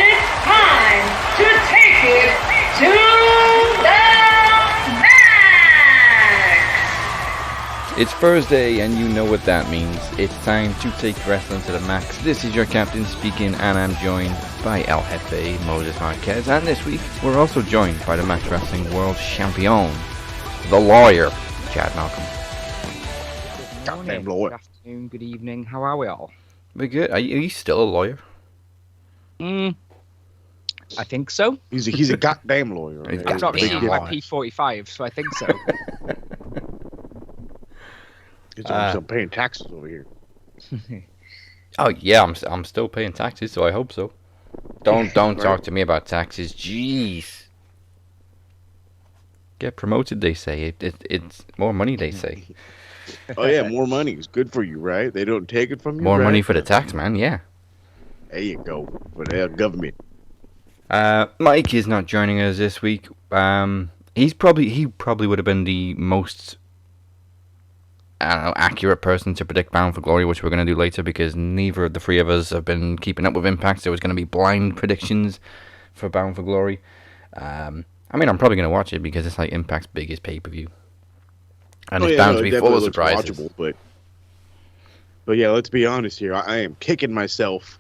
It's time to take it to the max! It's Thursday, and you know what that means. It's time to take wrestling to the max. This is your captain speaking, and I'm joined by El Jefe, Moses Marquez, and this week we're also joined by the Max Wrestling World Champion, the lawyer, Chad Malcolm. Good morning, good afternoon, good evening. How are we all? We're good. Are you still a lawyer? I think so. He's a goddamn lawyer. He's I've not received my lawyer. P45, so I think so. I'm paying taxes over here. Oh yeah, I'm still paying taxes, so I hope so. Don't talk to me about taxes. Jeez. Get promoted, they say. It's more money, they say. Oh yeah, more money is good for you, right? They don't take it from you. More right? money for the tax man, yeah. There you go. For the government. Mike is not joining us this week. He probably would have been the most accurate person to predict Bound for Glory, which we're going to do later, because neither of the three of us have been keeping up with Impact, so it's going to be blind predictions for Bound for Glory. I'm probably going to watch it because it's like Impact's biggest pay-per-view. And it's bound to be full of surprises. Watchable, but yeah, let's be honest here. I am kicking myself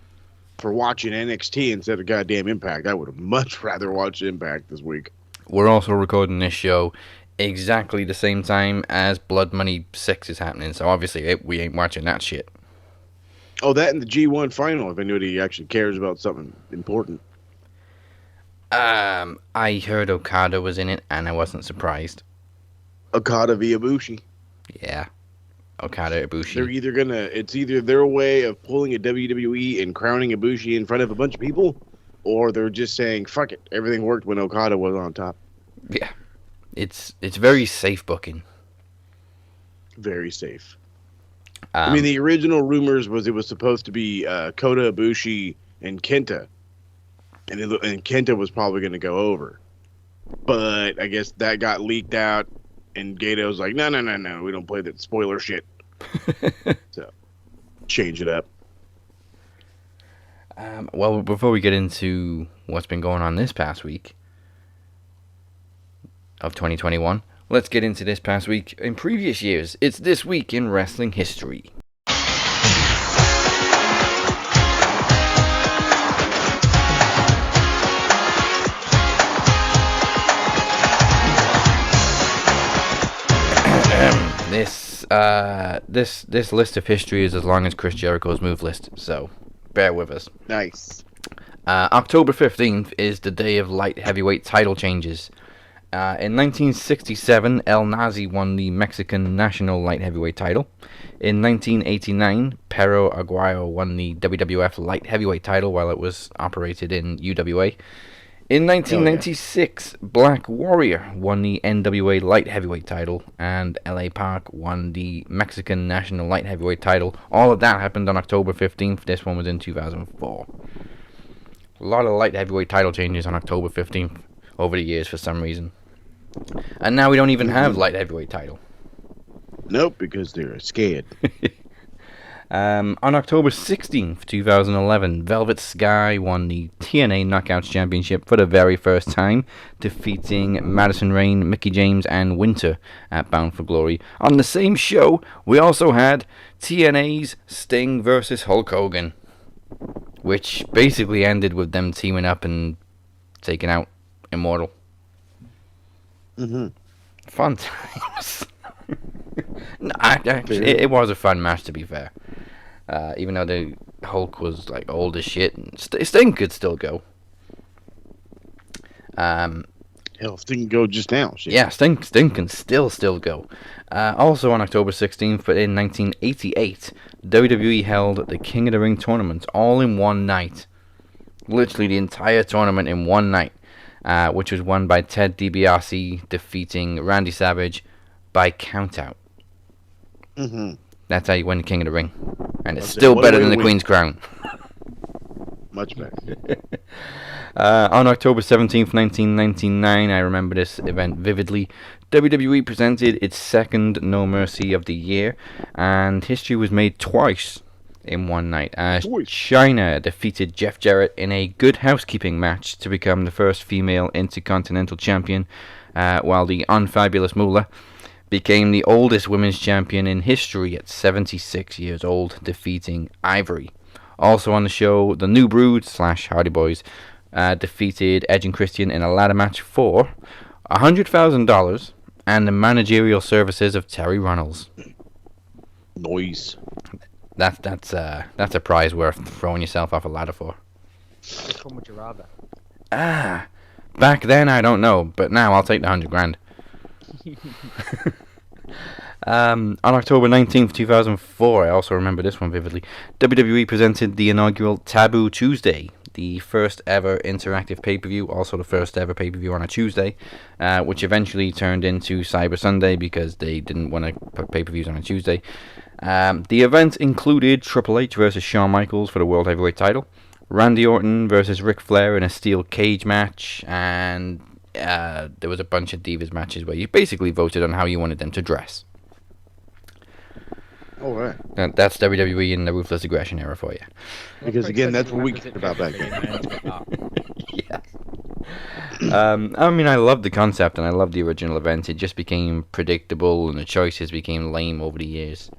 for watching NXT instead of goddamn Impact. I would have much rather watched Impact this week. We're also recording this show exactly the same time as Blood Money 6 is happening, so obviously we ain't watching that shit. Oh, that and the G1 final, if anybody actually cares about something important. I heard Okada was in it, and I wasn't surprised. Okada via Ibushi. Yeah. Okada, Ibushi. It's either their way of pulling a WWE and crowning Ibushi in front of a bunch of people, or they're just saying, fuck it, everything worked when Okada was on top. Yeah. It's very safe booking. Very safe. The original rumors was it was supposed to be Kota Ibushi and Kenta, and Kenta was probably going to go over. But I guess that got leaked out, and Gato's like, no, we don't play that spoiler shit. So, change it up. Well, before we get into what's been going on this past week of 2021, let's get into this past week in previous years. It's This Week in Wrestling History. This list of history is as long as Chris Jericho's move list, so bear with us. Nice. October 15th is the day of light heavyweight title changes. In 1967, El Nazi won the Mexican national light heavyweight title. In 1989, Perro Aguayo won the WWF light heavyweight title while it was operated in UWA. In 1996, Black Warrior won the NWA light heavyweight title, and LA Park won the Mexican national light heavyweight title. All of that happened on October 15th. This one was in 2004. A lot of light heavyweight title changes on October 15th over the years for some reason. And now we don't even have light heavyweight title. Nope, because they're scared. On October 16th, 2011, Velvet Sky won the TNA Knockouts Championship for the very first time, defeating Madison Rayne, Mickie James, and Winter at Bound for Glory. On the same show, we also had TNA's Sting versus Hulk Hogan, which basically ended with them teaming up and taking out Immortal. Mm-hmm. Fun times. No, it was a fun match, to be fair. Even though the Hulk was like old as shit, and Sting could still go. Hell, Sting can go just now. Shit. Yeah, Sting can still go. Also on October 16th, but in 1988, WWE held the King of the Ring tournament all in one night. Literally the entire tournament in one night, which was won by Ted DiBiase, defeating Randy Savage by countout. Mm-hmm. That's how you win the King of the Ring. And it's still better than the Queen's Crown. Much better. On October 17th, 1999, I remember this event vividly, WWE presented its second No Mercy of the year, and history was made twice. in one night as Chyna defeated Jeff Jarrett in a good housekeeping match to become the first female Intercontinental Champion, while the Unfabulous Moolah became the oldest women's champion in history at 76 years old, defeating Ivory. Also on the show, the New Brood / Hardy Boys defeated Edge and Christian in a ladder match for $100,000 and the managerial services of Terry Runnels. Noise. That's a prize worth throwing yourself off a ladder for. Which one would you rather? Back then I don't know, but now I'll take the $100,000. On October 19th, 2004, I also remember this one vividly, WWE presented the inaugural Taboo Tuesday, the first ever interactive pay-per-view, also the first ever pay-per-view on a Tuesday, which eventually turned into Cyber Sunday because they didn't want to put pay-per-views on a Tuesday. The event included Triple H versus Shawn Michaels for the World Heavyweight title, Randy Orton versus Ric Flair in a steel cage match, and there was a bunch of Divas matches where you basically voted on how you wanted them to dress. All right. That's WWE in the Ruthless Aggression era for you. Because again, that's what we cared about back then. Yeah. I mean, I love the concept and I love the original event. It just became predictable and the choices became lame over the years.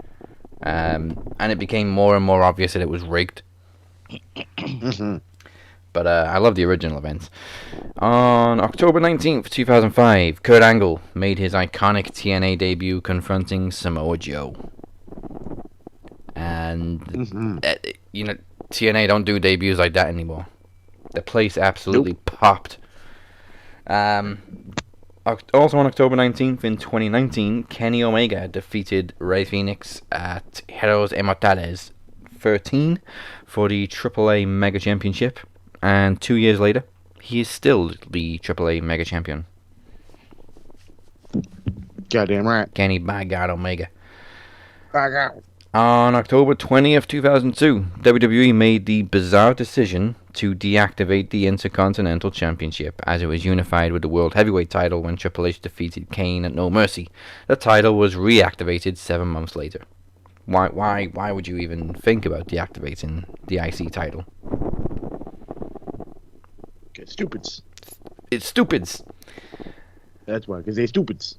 And it became more and more obvious that it was rigged. Mm-hmm. But I love the original event. On October 19th, 2005, Kurt Angle made his iconic TNA debut confronting Samoa Joe. And, TNA don't do debuts like that anymore. The place absolutely popped. Also on October 19th in 2019, Kenny Omega defeated Rey Fenix at Heroes Immortales 13 for the AAA Mega Championship. And 2 years later, he is still the AAA Mega Champion. Goddamn right. Kenny by God Omega. By God. On October 20th, 2002, WWE made the bizarre decision to deactivate the Intercontinental Championship as it was unified with the World Heavyweight title when Triple H defeated Kane at No Mercy. The title was reactivated 7 months later. Why would you even think about deactivating the IC title? It's stupids. It's stupids. That's why, because they're stupids.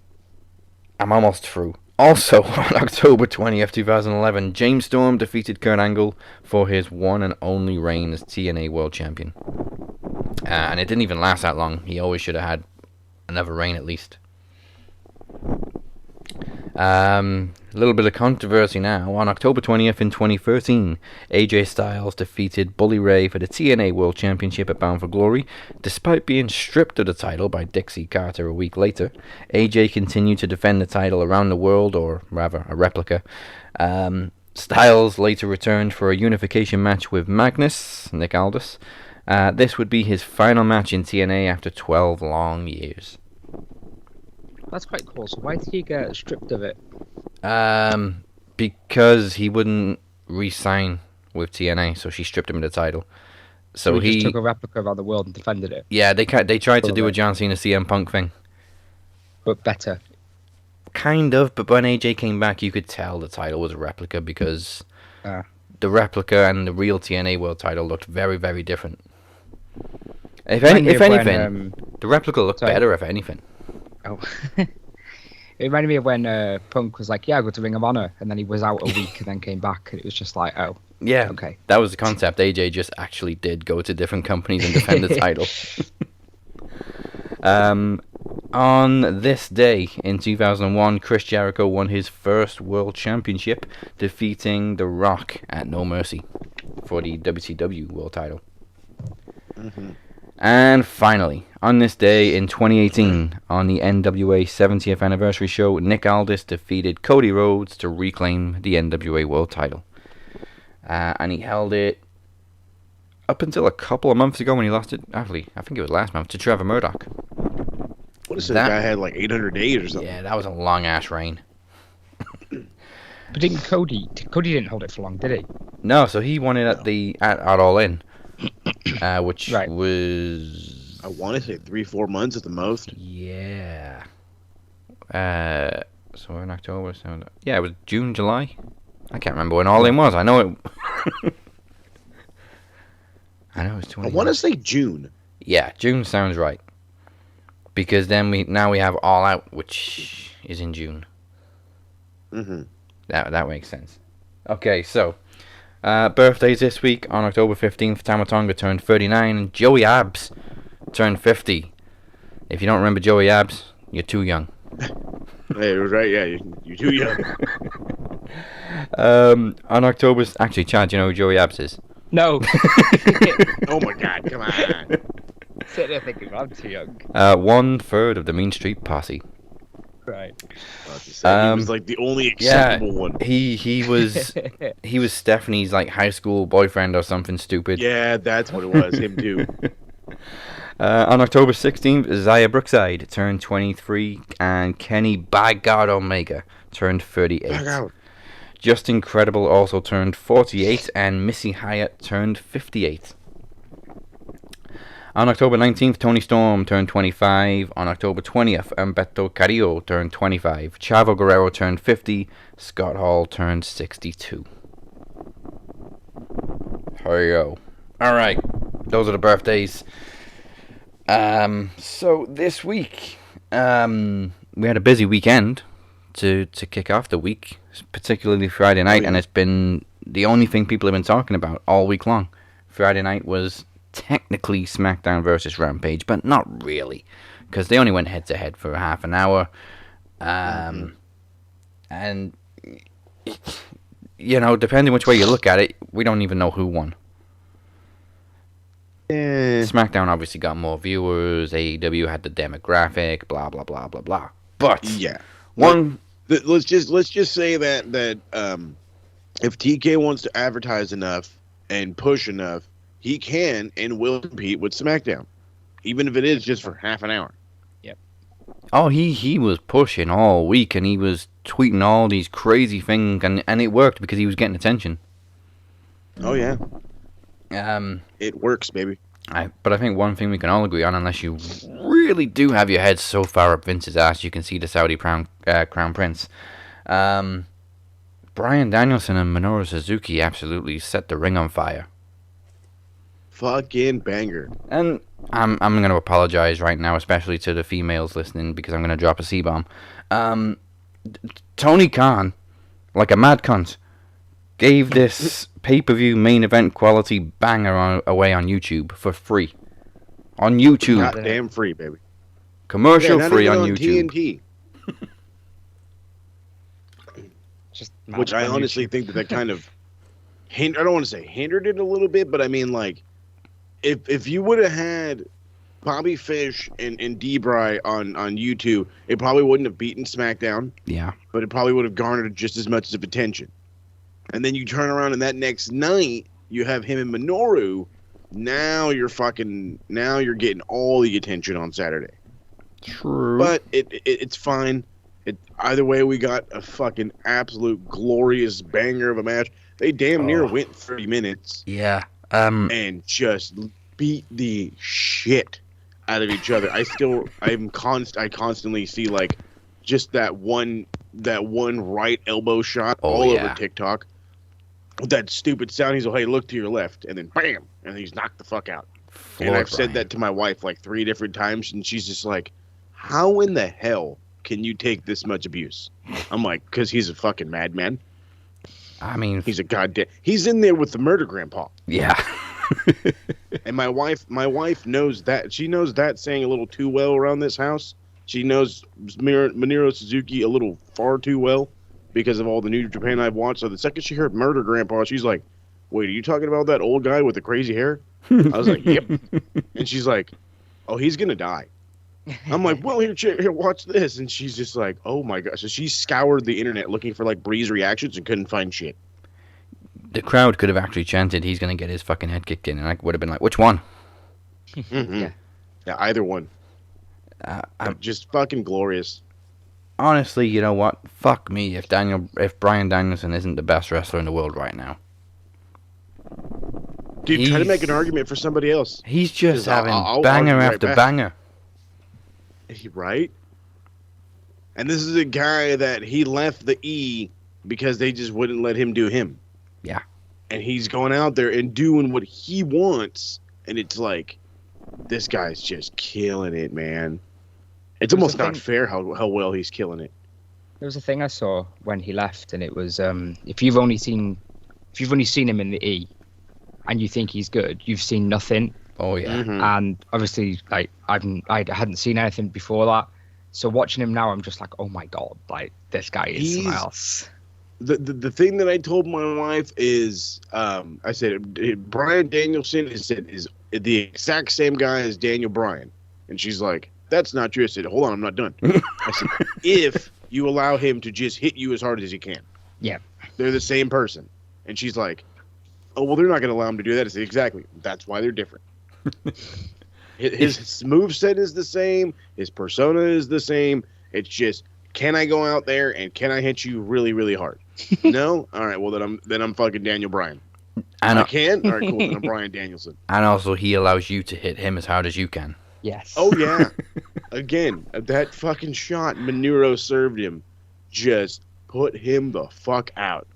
I'm almost through. Also, on October 20th, 2011, James Storm defeated Kurt Angle for his one and only reign as TNA World Champion. And it didn't even last that long. He always should have had another reign at least. A little bit of controversy now. On October 20th in 2013, AJ Styles defeated Bully Ray for the TNA World Championship at Bound for Glory. Despite being stripped of the title by Dixie Carter a week later, AJ continued to defend the title around the world, or rather, a replica. Styles later returned for a unification match with Magnus, Nick Aldis. This would be his final match in TNA after 12 long years. That's quite cool. So why did he get stripped of it? Because he wouldn't re-sign with TNA, so she stripped him of the title. So he just took a replica around the world and defended it. Yeah, they tried to do a John Cena CM Punk thing, but better. Kind of, but when AJ came back, you could tell the title was a replica because the replica and the real TNA World title looked very, very different. If anything, the replica looked better. If anything. Oh. It reminded me of when Punk was like, yeah, I'll go to Ring of Honor, and then he was out a week and then came back, and it was just like, oh. Yeah, okay. That was the concept. AJ just actually did go to different companies and defend the title. On this day in 2001, Chris Jericho won his first World Championship, defeating The Rock at No Mercy for the WCW World title. Mm-hmm. And finally, on this day in 2018, on the NWA 70th anniversary show, Nick Aldis defeated Cody Rhodes to reclaim the NWA World title. And he held it up until a couple of months ago when he lost it. Actually, I think it was last month, to Trevor Murdoch. What is that? Guy had like 800 days or something. Yeah, that was a long-ass reign. But didn't Cody didn't hold it for long, did he? No, so he won it at All In. Which was... I want to say 3-4 months at the most. Yeah. So in October... Yeah, it was June, July? I can't remember when All In was. I know it... I know it's 20. I want to say June. Yeah, June sounds right. Because then we have All Out, which is in June. Mm-hmm. That makes sense. Okay, so birthdays this week. On October 15th, Tama Tonga turned 39, and Joey Abs turned 50. If you don't remember Joey Abs, you're too young. Hey, it was right. Yeah, you're too young. On October... Actually, Chad, do you know who Joey Abs is? No. Oh my God! Come on. Sitting there thinking, I'm too young. 1/3 of the Mean Street Posse. Right. He was like the only acceptable one. He was Stephanie's like high school boyfriend or something stupid. Yeah, that's what it was. Him too. On October 16th, Xia Brookside turned 23, and Kenny by God Omega turned 38. Back out. Justin Credible also turned 48, and Missy Hyatt turned 58. On October 19th, Tony Storm turned 25. On October 20th, Humberto Carrillo turned 25. Chavo Guerrero turned 50. Scott Hall turned 62. There you go. Alright, those are the birthdays. So this week, we had a busy weekend to kick off the week, particularly Friday night, and it's been the only thing people have been talking about all week long. Friday night was technically Smackdown versus Rampage, but not really, because they only went head to head for half an hour. And you know, depending which way you look at it, we don't even know who won. SmackDown obviously got more viewers. AEW had the demographic. Blah blah blah blah blah. But yeah, one. Let's just say that if TK wants to advertise enough and push enough, he can and will compete with SmackDown, even if it is just for half an hour. Yep. Oh, he was pushing all week, and he was tweeting all these crazy things, and it worked because he was getting attention. Oh yeah. It works, baby. But I think one thing we can all agree on, unless you really do have your head so far up Vince's ass, you can see the Saudi Crown Prince. Bryan Danielson and Minoru Suzuki absolutely set the ring on fire. Fucking banger. And I'm going to apologize right now, especially to the females listening, because I'm going to drop a C-bomb. Tony Khan, like a mad cunt, gave this pay-per-view main event quality banger away on YouTube for free. On YouTube. Goddamn free, baby. Commercial free on YouTube. TNT. Which I honestly think that kind of I don't want to say hindered it a little bit, but I mean, like, if you would have had Bobby Fish and D-Bry on YouTube, it probably wouldn't have beaten SmackDown. Yeah. But it probably would have garnered just as much of attention. And then you turn around and that next night you have him and Minoru. Now you're getting all the attention on Saturday. True. But it's fine. Either way, we got a fucking absolute glorious banger of a match. They damn near went 30 minutes. Yeah. And just beat the shit out of each other. I constantly see like just that one right elbow shot over TikTok. With that stupid sound, he's like, "Hey, look to your left," and then bam, and he's knocked the fuck out. And I've said that to my wife like 3 different times, and she's just like, "How in the hell can you take this much abuse?" I'm like, "Because he's a fucking madman." I mean, he's in there with the murder grandpa. Yeah. And my wife knows that. She knows that saying a little too well around this house. She knows Minoru Suzuki a little far too well because of all the New Japan I've watched. So the second she heard murder grandpa, she's like, "Wait, are you talking about that old guy with the crazy hair?" I was like, "Yep." And she's like, "Oh, he's gonna die." I'm like, "Well, here, watch this." And she's just like, "Oh my gosh!" So she scoured the internet looking for like Bree's reactions and couldn't find shit. The crowd could have actually chanted, "He's gonna get his fucking head kicked in," and I would have been like, "Which one?" Mm-hmm. Yeah, either one. Just fucking glorious. Honestly, you know what? Fuck me if Bryan Danielson isn't the best wrestler in the world right now. Dude, try to make an argument for somebody else. He's just having banger after banger. Right? And this is a guy that he left the E because they just wouldn't let him do him. Yeah. and he's going out there and doing what he wants, and it's like, this guy's just killing it, man. It's almost not fair how well he's killing it. There was a thing I saw when he left, and it was if you've only seen him in the E, and you think he's good, you've seen nothing. Oh yeah. Mm-hmm. And obviously, like I hadn't seen anything before that, so watching him now, I'm just like, oh my god, like this guy is something else. The thing that I told my wife is, I said Bryan Danielson is the exact same guy as Daniel Bryan, and she's like, that's not true. I said, hold on, I'm not done. I said, if you allow him to just hit you as hard as he can, yeah, they're the same person. And she's like, oh well, they're not going to allow him to do that. I said, exactly. That's why they're different. His moveset is the same. His persona is the same. It's just, can I go out there and can I hit you really, really hard? No? All right. Well, then I'm fucking Daniel Bryan. I can? All right, cool. Then I'm Bryan Danielson. And also, he allows you to hit him as hard as you can. Yes. Oh, yeah. Again, that fucking shot Minoru served him just put him the fuck out.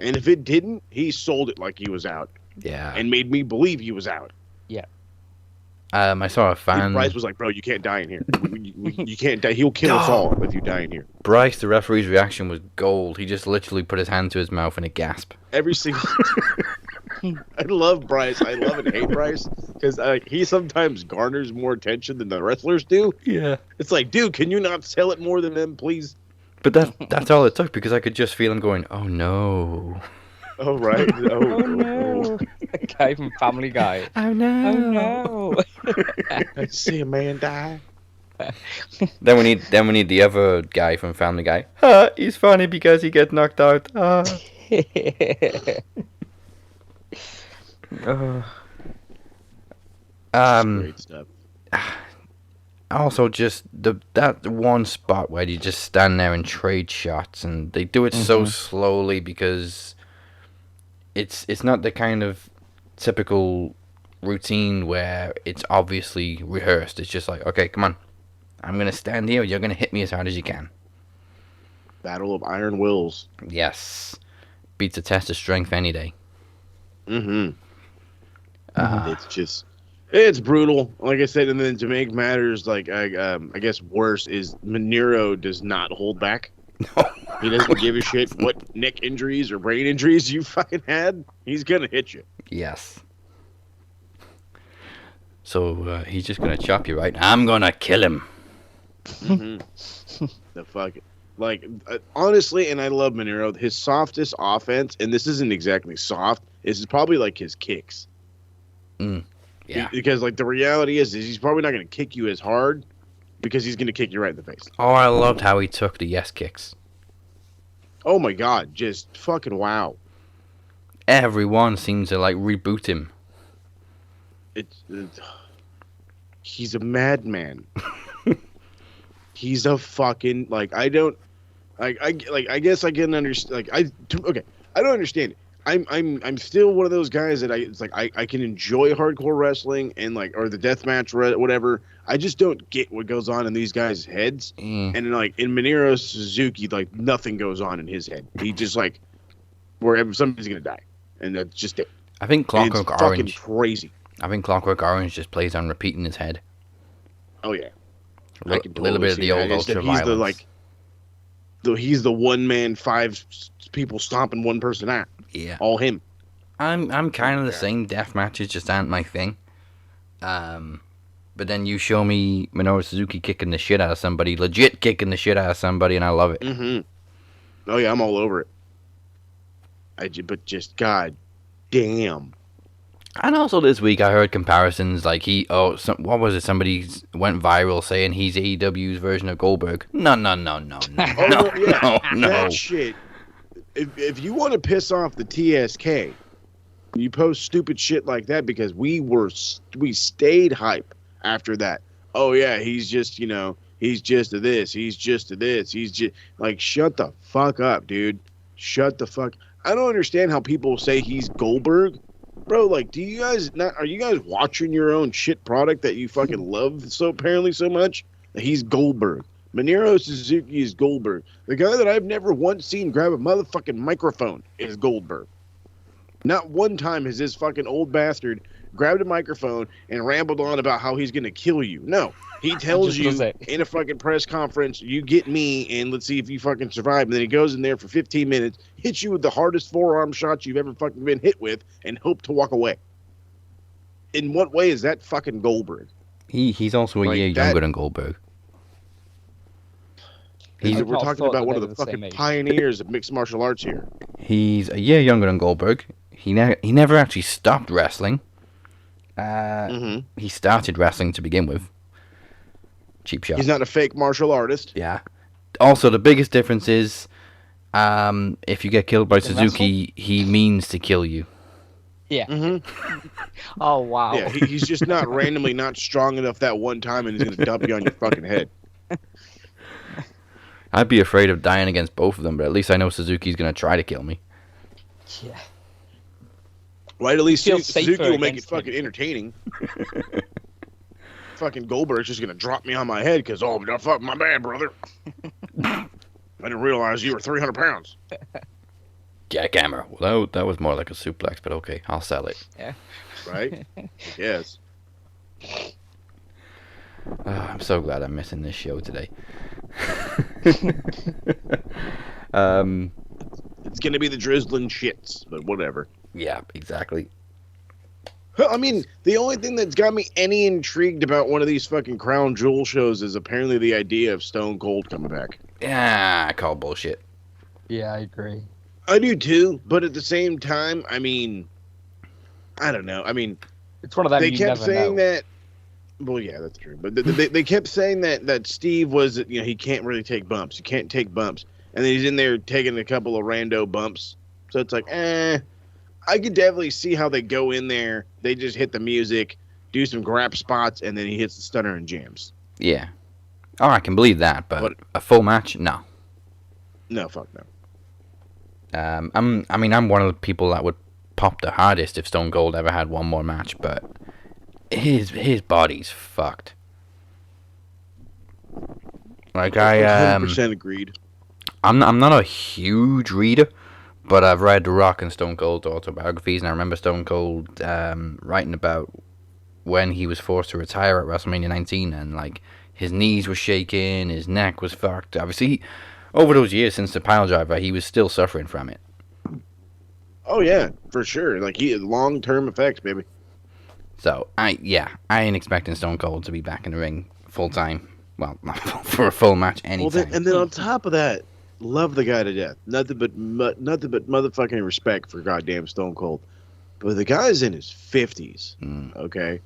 And if it didn't, he sold it like he was out. Yeah. And made me believe he was out. Yeah. I saw a fan. Bryce was like, bro, you can't die in here. You can't die. He'll kill us all if you die in here. Bryce, the referee's reaction was gold. He just literally put his hand to his mouth in a gasp. Every single I love Bryce. I love and hate Bryce because he sometimes garners more attention than the wrestlers do. Yeah. It's like, dude, can you not sell it more than them, please? But that's all it took, because I could just feel him going, oh no. Oh, right. Oh no. A guy from Family Guy. Oh no. Oh no. I see a man die. Then we need the other guy from Family Guy. He's funny because he gets knocked out. Great stuff. Also, just that one spot where you just stand there and trade shots, and they do it so slowly because it's not the kind of typical routine where it's obviously rehearsed. It's just like, okay, come on, I'm gonna stand here. You're gonna hit me as hard as you can. Battle of Iron Wills. Yes, beats a test of strength any day. Mm-hmm. It's brutal, like I said, and then to make matters, like I guess worse is Minoru does not hold back. No. He doesn't give a shit what neck injuries or brain injuries you fucking had. He's gonna hit you. Yes. So he's just gonna chop you right. I'm gonna kill him. Mm-hmm. The fuck, like honestly, and I love Minoru. His softest offense, and this isn't exactly soft, is probably like his kicks. Yeah. Because like the reality is he's probably not going to kick you as hard because he's going to kick you right in the face. Oh, I loved how he took the yes kicks. Oh my god, just fucking wow. Everyone seems to like reboot him. He's a madman. He's a fucking I guess I can understand. I don't understand it. I'm still one of those guys that I can enjoy hardcore wrestling and or the deathmatch whatever. I just don't get what goes on in these guys' heads. And in Minoru Suzuki, nothing goes on in his head. He just wherever somebody's gonna die, and that's just it. I think Clockwork Orange. Fucking crazy. I think Clockwork Orange just plays on repeat in his head. Oh yeah, a little bit of the old ultra violence. He's the one man, 5 people stomping one person out. Yeah, all him. I'm kind of the same. Death matches just aren't my thing. But then you show me Minoru Suzuki kicking the shit out of somebody, legit kicking the shit out of somebody, and I love it. Oh yeah, I'm all over it. But just god damn. And also this week I heard comparisons what was it? Somebody went viral saying he's AEW's version of Goldberg. No. That shit. If you want to piss off the TSK, you post stupid shit like that because we stayed hype after that. Oh yeah, he's just he's just a this, he's just a this, he's just shut the fuck up, dude. Shut the fuck. I don't understand how people say he's Goldberg. Bro, do you guys are you guys watching your own shit product that you fucking love so much? He's Goldberg. Minoru Suzuki is Goldberg. The guy that I've never once seen grab a motherfucking microphone is Goldberg. Not one time has this fucking old bastard grabbed a microphone and rambled on about how he's going to kill you. No. He tells you in a fucking press conference, you get me, and let's see if you fucking survive. And then he goes in there for 15 minutes, hits you with the hardest forearm shots you've ever fucking been hit with, and hope to walk away. In what way is that fucking Goldberg? He's also a year younger than Goldberg. We're talking about one of the fucking pioneers of mixed martial arts here. He's a year younger than Goldberg. He never actually stopped wrestling. He started wrestling to begin with. Cheap shot. He's not a fake martial artist. Yeah. Also, the biggest difference is, if you get killed by Suzuki, he means to kill you. Yeah. Mm-hmm. Oh, wow. Yeah, he's just not randomly not strong enough that one time and he's going to dump you on your fucking head. I'd be afraid of dying against both of them, but at least I know Suzuki's going to try to kill me. Yeah. Right, at least Suzuki will make it fucking entertaining. Fucking Goldberg's just going to drop me on my head because, fuck my bad, brother. I didn't realize you were 300 pounds. Jackhammer. Well, that was more like a suplex, but okay, I'll sell it. Yeah. Right? Yes. I'm so glad I'm missing this show today. It's going to be the drizzling shits, but whatever. Yeah, exactly. I mean, the only thing that's got me any intrigued about one of these fucking Crown Jewel shows is apparently the idea of Stone Cold coming back. Yeah, I call bullshit. Yeah, I agree. I do too, but at the same time, I mean, I don't know. I mean, it's one of them. They kept saying that. Well, yeah, that's true. But they kept saying that Steve was, he can't really take bumps. You can't take bumps, and then he's in there taking a couple of rando bumps. So it's like, I could definitely see how they go in there. They just hit the music, do some grab spots, and then he hits the stunner and jams. Yeah. Oh, I can believe that, but a full match, no. No, fuck no. I'm one of the people that would pop the hardest if Stone Cold ever had one more match, but his body's fucked. Like 100% agreed. I'm not a huge reader, but I've read The Rock and Stone Cold autobiographies, and I remember Stone Cold writing about when he was forced to retire at WrestleMania 19, and like his knees were shaking, his neck was fucked. Obviously, over those years since the pile driver, he was still suffering from it. Oh yeah, for sure. Like he had long-term effects, baby. So I ain't expecting Stone Cold to be back in the ring full time. Well, not for a full match anytime. Well, and then on top of that, love the guy to death. Nothing but motherfucking respect for goddamn Stone Cold. But the guy's in his 50s, okay?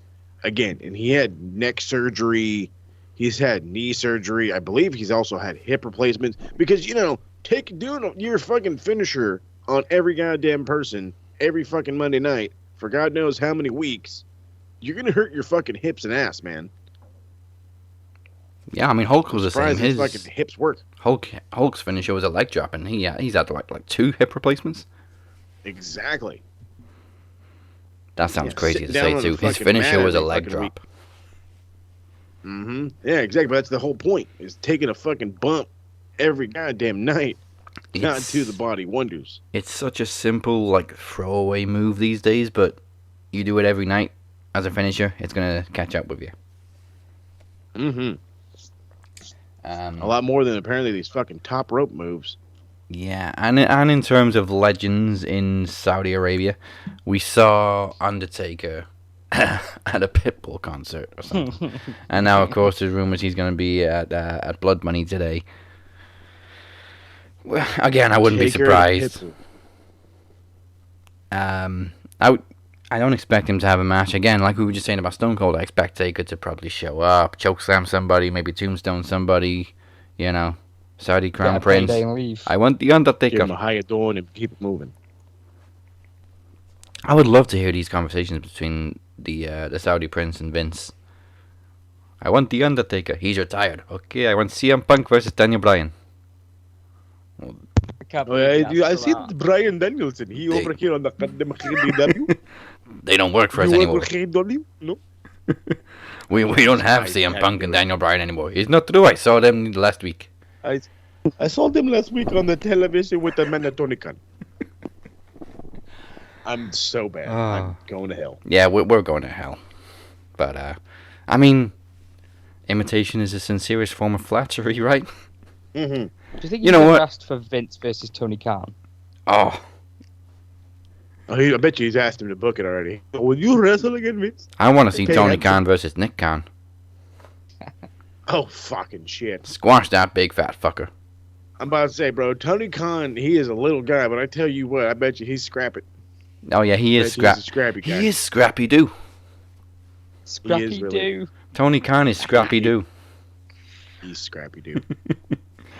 Again, and he had neck surgery. He's had knee surgery. I believe he's also had hip replacements. Because, doing your fucking finisher on every goddamn person every fucking Monday night for God knows how many weeks, you're going to hurt your fucking hips and ass, man. Yeah, I mean, Hulk was the same. His fucking hips work. Hulk's finisher was a leg drop, and he's had like 2 hip replacements. Exactly. That sounds crazy to say, too. His finisher was a leg drop. Mm-hmm. Yeah, exactly. But that's the whole point, is taking a fucking bump every goddamn night. Not to the body wonders. It's such a simple, like, throwaway move these days, but you do it every night as a finisher, it's going to catch up with you. Mm-hmm. A lot more than apparently these fucking top rope moves. Yeah, and in terms of legends in Saudi Arabia, we saw Undertaker at a Pitbull concert or something. And now, of course, there's rumors he's going to be at Blood Money today. Well, again, I wouldn't be surprised. I don't expect him to have a match. Again, like we were just saying about Stone Cold, I expect Taker to probably show up, chokeslam somebody, maybe tombstone somebody, Saudi Crown Prince. I want the Undertaker. Give him a how you doing and keep it moving. I would love to hear these conversations between the Saudi Prince and Vince. I want the Undertaker. He's retired. Okay, I want CM Punk versus Daniel Bryan. I see Bryan Danielson. He over here on the KDW. They don't work for us anymore. No. We don't have CM Punk and Daniel Bryan anymore. It's not true. I saw them last week. I saw them last week on the television with the Manatonican. I'm so bad. I'm going to hell. Yeah, we're going to hell. But, I mean, imitation is the sincerest form of flattery, right? Mm-hmm. Do you think you know what? asked for Vince versus Tony Khan? Oh, I bet you he's asked him to book it already. Will you wrestle again, Vince? I want to see Tony Khan versus Nick Khan. Oh, fucking shit. Squash that big fat fucker. I'm about to say, bro, Tony Khan, he is a little guy, but I tell you what, I bet you he's scrappy. Oh, yeah, he is scrappy guy. He is Scrappy-Doo. Scrappy-Doo. Tony Khan is Scrappy-Doo. He's Scrappy-Doo.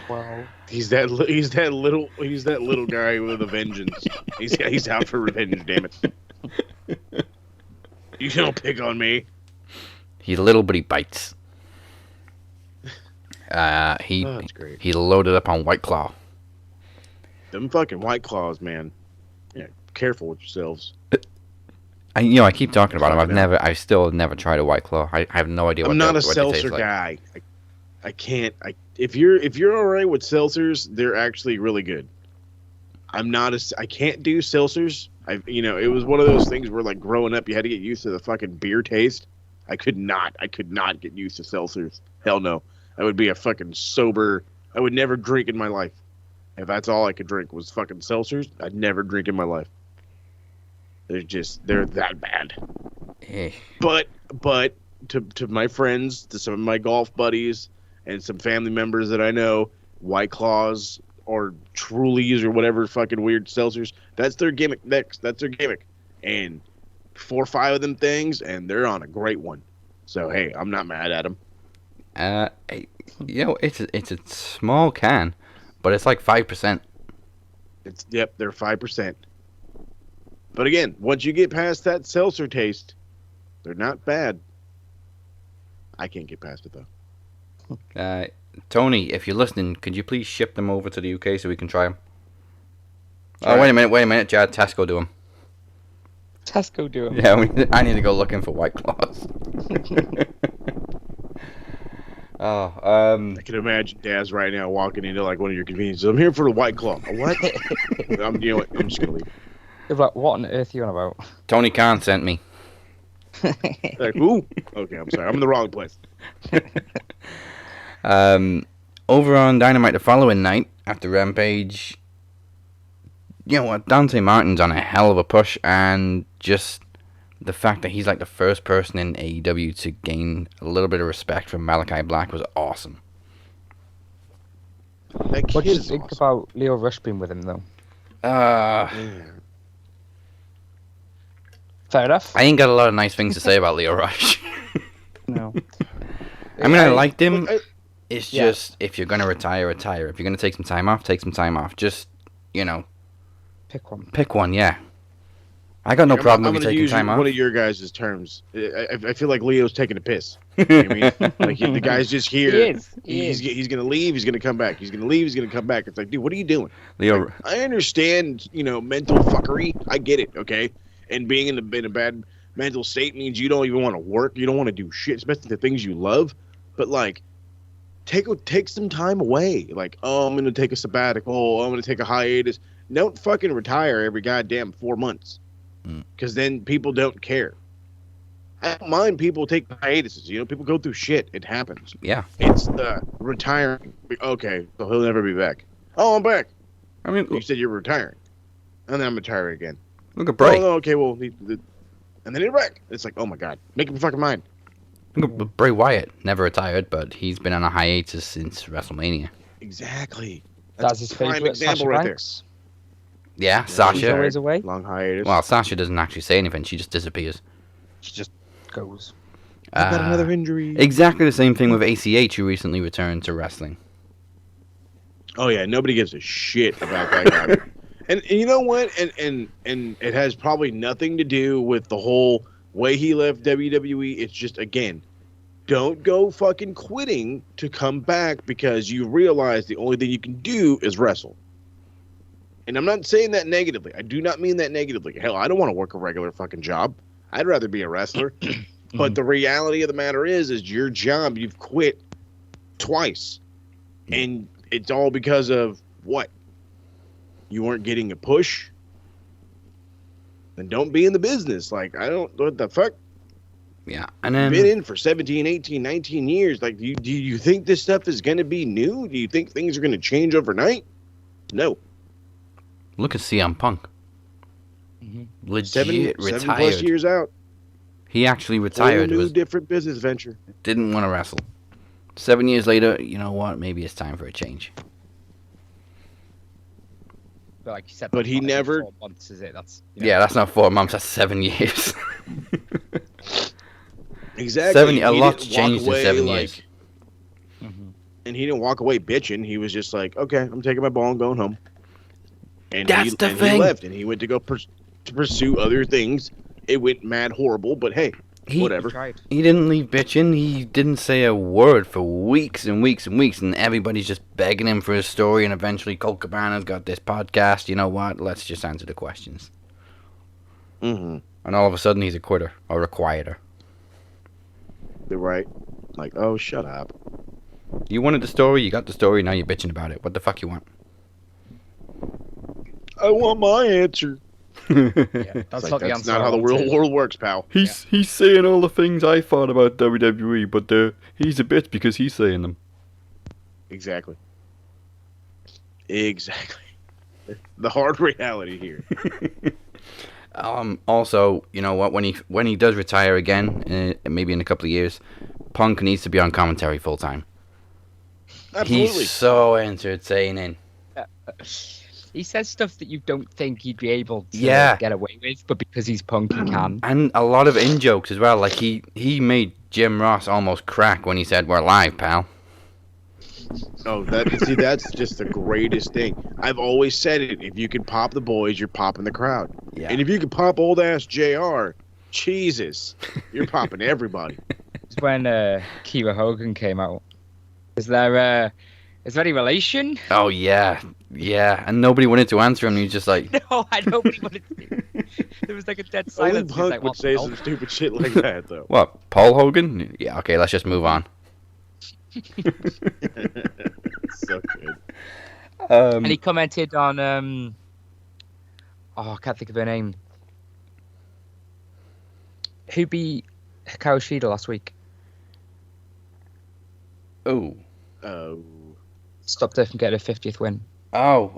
Wow. He's that little guy with a vengeance. He's out for revenge, damn it. You don't pick on me. He's little, but he bites. That's great. He loaded up on White Claw. Them fucking White Claws, man. Yeah, careful with yourselves. I keep talking about them. I still never tried a White Claw. I have no idea. I'm not a seltzer guy. I can't. If you're alright with seltzers, they're actually really good. I can't do seltzers. It was one of those things where, like, growing up, you had to get used to the fucking beer taste. I could not get used to seltzers. Hell no. I would be a fucking sober. I would never drink in my life. If that's all I could drink was fucking seltzers, I'd never drink in my life. They're that bad. But to my friends, to some of my golf buddies, and some family members that I know, White Claws or Trulies or whatever fucking weird seltzers, that's their gimmick. That's their gimmick. And 4 or 5 of them things, and they're on a great one. So hey, I'm not mad at them. It's a small can, but it's like 5%. They're 5%. But again, once you get past that seltzer taste, they're not bad. I can't get past it though. Tony, if you're listening, could you please ship them over to the UK so we can try them? Oh, wait a minute, Jad. Tesco do them. Tesco do them. Yeah, I need to go looking for White Claws. I can imagine Daz right now walking into like one of your conveniences. I'm here for the White Claw. What? I'm just gonna leave. They're like, what on earth are you on about? Tony Khan sent me. Like, who? Okay, I'm sorry. I'm in the wrong place. Over on Dynamite the following night, after Rampage, you know what, Dante Martin's on a hell of a push, and just the fact that he's like the first person in AEW to gain a little bit of respect from Malachi Black was awesome. What do you think about Leo Rush being with him, though? Fair enough. I ain't got a lot of nice things to say about Leo Rush. No. I mean, I liked him. It's just, if you're going to retire. If you're going to take some time off, take some time off. Just, Pick one, yeah. I got no problem with you taking time off. One of your guys' terms. I feel like Leo's taking a piss. You know what I mean? Like, the guy's just here. He's going to leave. He's going to come back. He's going to leave. He's going to come back. It's like, dude, what are you doing? Leo, like, I understand, mental fuckery. I get it, okay? And being in a bad mental state means you don't even want to work. You don't want to do shit, especially the things you love. But, like, take some time away. Like, I'm going to take a sabbatical. Oh, I'm going to take a hiatus. Don't fucking retire every goddamn 4 months. Because then people don't care. I don't mind people take hiatuses. People go through shit. It happens. Yeah. It's the retiring. Okay, so he'll never be back. Oh, I'm back. I mean, you said you're retiring. And then I'm retiring again. Look at Bray. Oh, okay, well, and then he's back. It's like, oh my god. Make up your fucking mind. Look at Bray Wyatt. Never retired, but he's been on a hiatus since WrestleMania. Exactly. That's his favorite example right there. Yeah, Sasha. She's always away. Long hiatus. Well, Sasha doesn't actually say anything. She just disappears. She just goes. I've got another injury. Exactly the same thing with ACH, who recently returned to wrestling. Oh, yeah. Nobody gives a shit about that guy. And you know what? And it has probably nothing to do with the whole way he left WWE. It's just, again, don't go fucking quitting to come back because you realize the only thing you can do is wrestle. And I'm not saying that negatively. I do not mean that negatively. Hell, I don't want to work a regular fucking job. I'd rather be a wrestler. But the reality of the matter is your job, you've quit twice. And it's all because of what? You weren't getting a push? then don't be in the business. Like, I don't, what the fuck? Yeah, and then Been in for 17, 18, 19 years. Like, do you think this stuff is going to be new? Do you think things are going to change overnight? No. Look at CM Punk. Legit Seven retired. plus years out. He actually retired. Whole new different business venture. Didn't want to wrestle. 7 years later, you know what? Maybe it's time for a change. But like you said, But he never. 4 months, is it? That's Yeah, that's not 4 months. That's 7 years. Exactly. A lot's changed in 7 years. And he didn't walk away bitching. He was just like, okay, I'm taking my ball and going home. And That's the thing. He left, and he went to go to pursue other things. It went mad horrible, but hey, whatever. He didn't leave bitching. He didn't say a word for weeks and weeks and weeks, and everybody's just begging him for his story, and eventually Colt Cabana's got this podcast. You know what? Let's just answer the questions. Mm-hmm. And all of a sudden, he's a quitter or a quieter. They're right. Like, oh, shut up. You wanted the story, you got the story, now you're bitching about it. What the fuck you want? I want my answer. That's not the answer. Not how the real world works, pal. He's saying all the things I thought about WWE, but he's a bitch because he's saying them. Exactly. The hard reality here. Also, you know what? When he does retire again, maybe in a couple of years, Punk needs to be on commentary full time. Absolutely. He's so entertaining. He says stuff that you don't think he'd be able to get away with, but because he's Punk, he can. And a lot of in-jokes as well. Like, he made Jim Ross almost crack when he said, "We're live, pal." Oh, that's just the greatest thing. I've always said it. If you can pop the boys, you're popping the crowd. Yeah. And if you can pop old-ass JR, Jesus, you're popping everybody. It's when Kiera Hogan came out. Is there any relation? Oh, yeah. Yeah. And nobody wanted to answer him. He was just like... No, nobody wanted to. There was like a dead silence. Only Punk like, would say some stupid shit like that, though. What, Paul Hogan? Yeah, okay, let's just move on. So good. And he commented on... I can't think of her name. Who beat Hikaru Shida last week? Oh. Stopped her from getting her 50th win. Oh,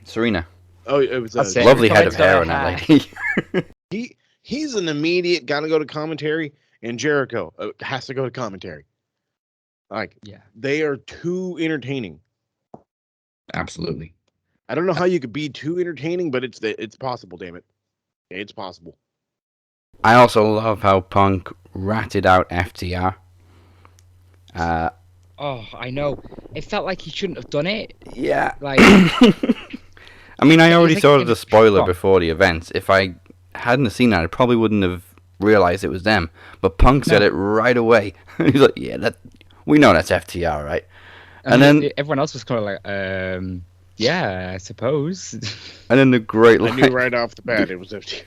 Serena. Oh, it was That's it. Lovely head of hair on that lady. He's an immediate gotta go to commentary, and Jericho has to go to commentary. Like, they are too entertaining. Absolutely. I don't know how you could be too entertaining, but it's possible, damn it. It's possible. I also love how Punk ratted out FTR. I know. It felt like he shouldn't have done it. Yeah. Like, I mean, I already saw the spoiler Oh. before the events. If I hadn't seen that, I probably wouldn't have realized it was them. But Punk said it right away. He's like, "Yeah, we know that's FTR, right?" And then everyone else was kind of like, yeah, I suppose. And then the great line. I knew right off the bat it was FTR.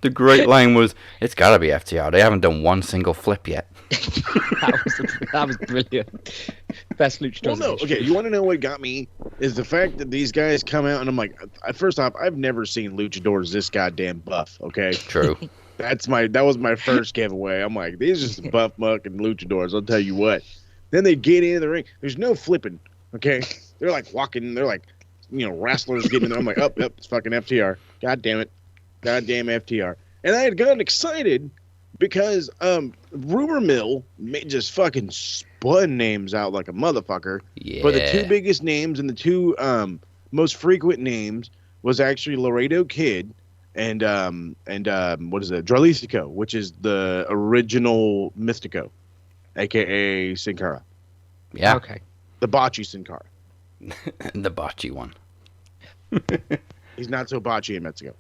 The great line was, "It's got to be FTR. They haven't done one single flip yet." that was brilliant. Best luchadors. Well, no, okay. You want to know what got me is the fact that these guys come out and I'm like, first off, I've never seen luchadors this goddamn buff. Okay, True. That was my first giveaway. I'm like, these are some buff muck and luchadors. I'll tell you what. Then they get in the ring. There's no flipping. Okay, they're like walking. They're like, wrestlers getting in there. I'm like, it's fucking FTR. God damn it, goddamn FTR. And I had gotten excited because Rumor Mill just fucking spun names out like a motherfucker. Yeah. But the two biggest names and the two most frequent names was actually Laredo Kid and what is it? Dralisico, which is the original Mystico, aka Sin Cara. Yeah. Okay. The botchy Sin Cara. The botchy one. He's not so botchy in Mexico.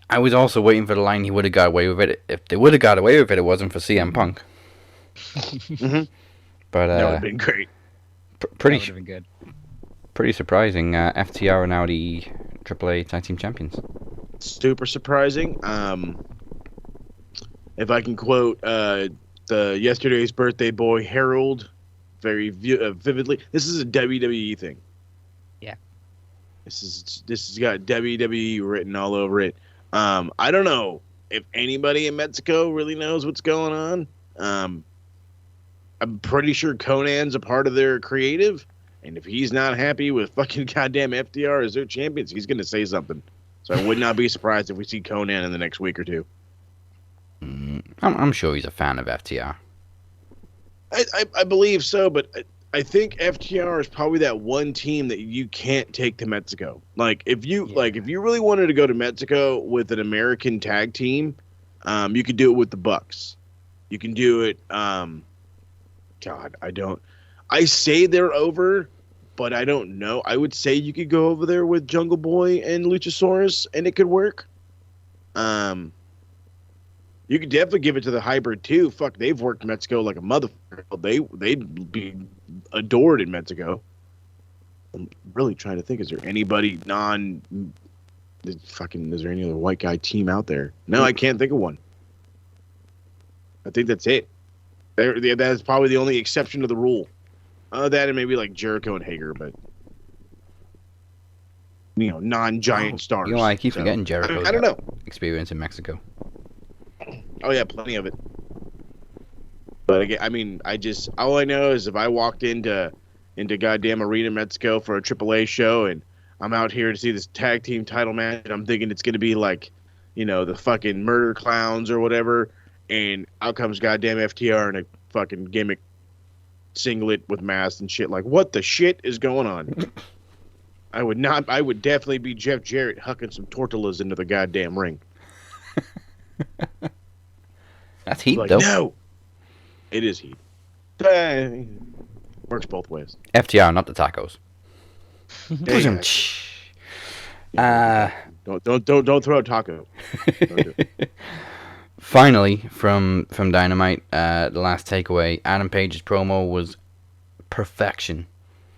I was also waiting for the line he would have got away with it. If they would have got away with it, it wasn't for CM Punk. Mm-hmm. But that would have been great. Pretty been good. Pretty surprising. FTR are now the AAA Tag Team Champions. Super surprising. If I can quote the yesterday's birthday boy Harold very vividly, this is a WWE thing. Yeah. This has got WWE written all over it. I don't know if anybody in Mexico really knows what's going on. I'm pretty sure Conan's a part of their creative, and if he's not happy with fucking goddamn FTR as their champions, he's going to say something. So I would not be surprised if we see Conan in the next week or two. I'm sure he's a fan of FTR. I believe so, but I think FTR is probably that one team that you can't take to Mexico. Like if you really wanted to go to Mexico with an American tag team, you could do it with the Bucks. You can do it. God, I say they're over, but I don't know. I would say you could go over there with Jungle Boy and Luchasaurus, and it could work. You could definitely give it to the Hybrid too. Fuck, they've worked Mexico like a motherfucker. They'd be adored in Mexico. I'm really trying to think. Is there anybody is there any other white guy team out there? No, I can't think of one. I think that's it. That's probably the only exception to the rule. That and maybe like Jericho and Hager, but non-giant stars. I keep forgetting Jericho's I don't know. experience in Mexico. Oh yeah, plenty of it. But again, I mean, all I know is if I walked into goddamn Arena Mexico for a AAA show and I'm out here to see this tag team title match and I'm thinking it's gonna be like, the fucking Murder Clowns or whatever, and out comes goddamn FTR in a fucking gimmick singlet with mask and shit. Like, what the shit is going on? I would definitely be Jeff Jarrett hucking some tortillas into the goddamn ring. That's heat, like, though. No, it is heat. Works both ways. FTR, not the tacos. Don't throw a taco. Finally, from Dynamite, the last takeaway, Adam Page's promo was perfection.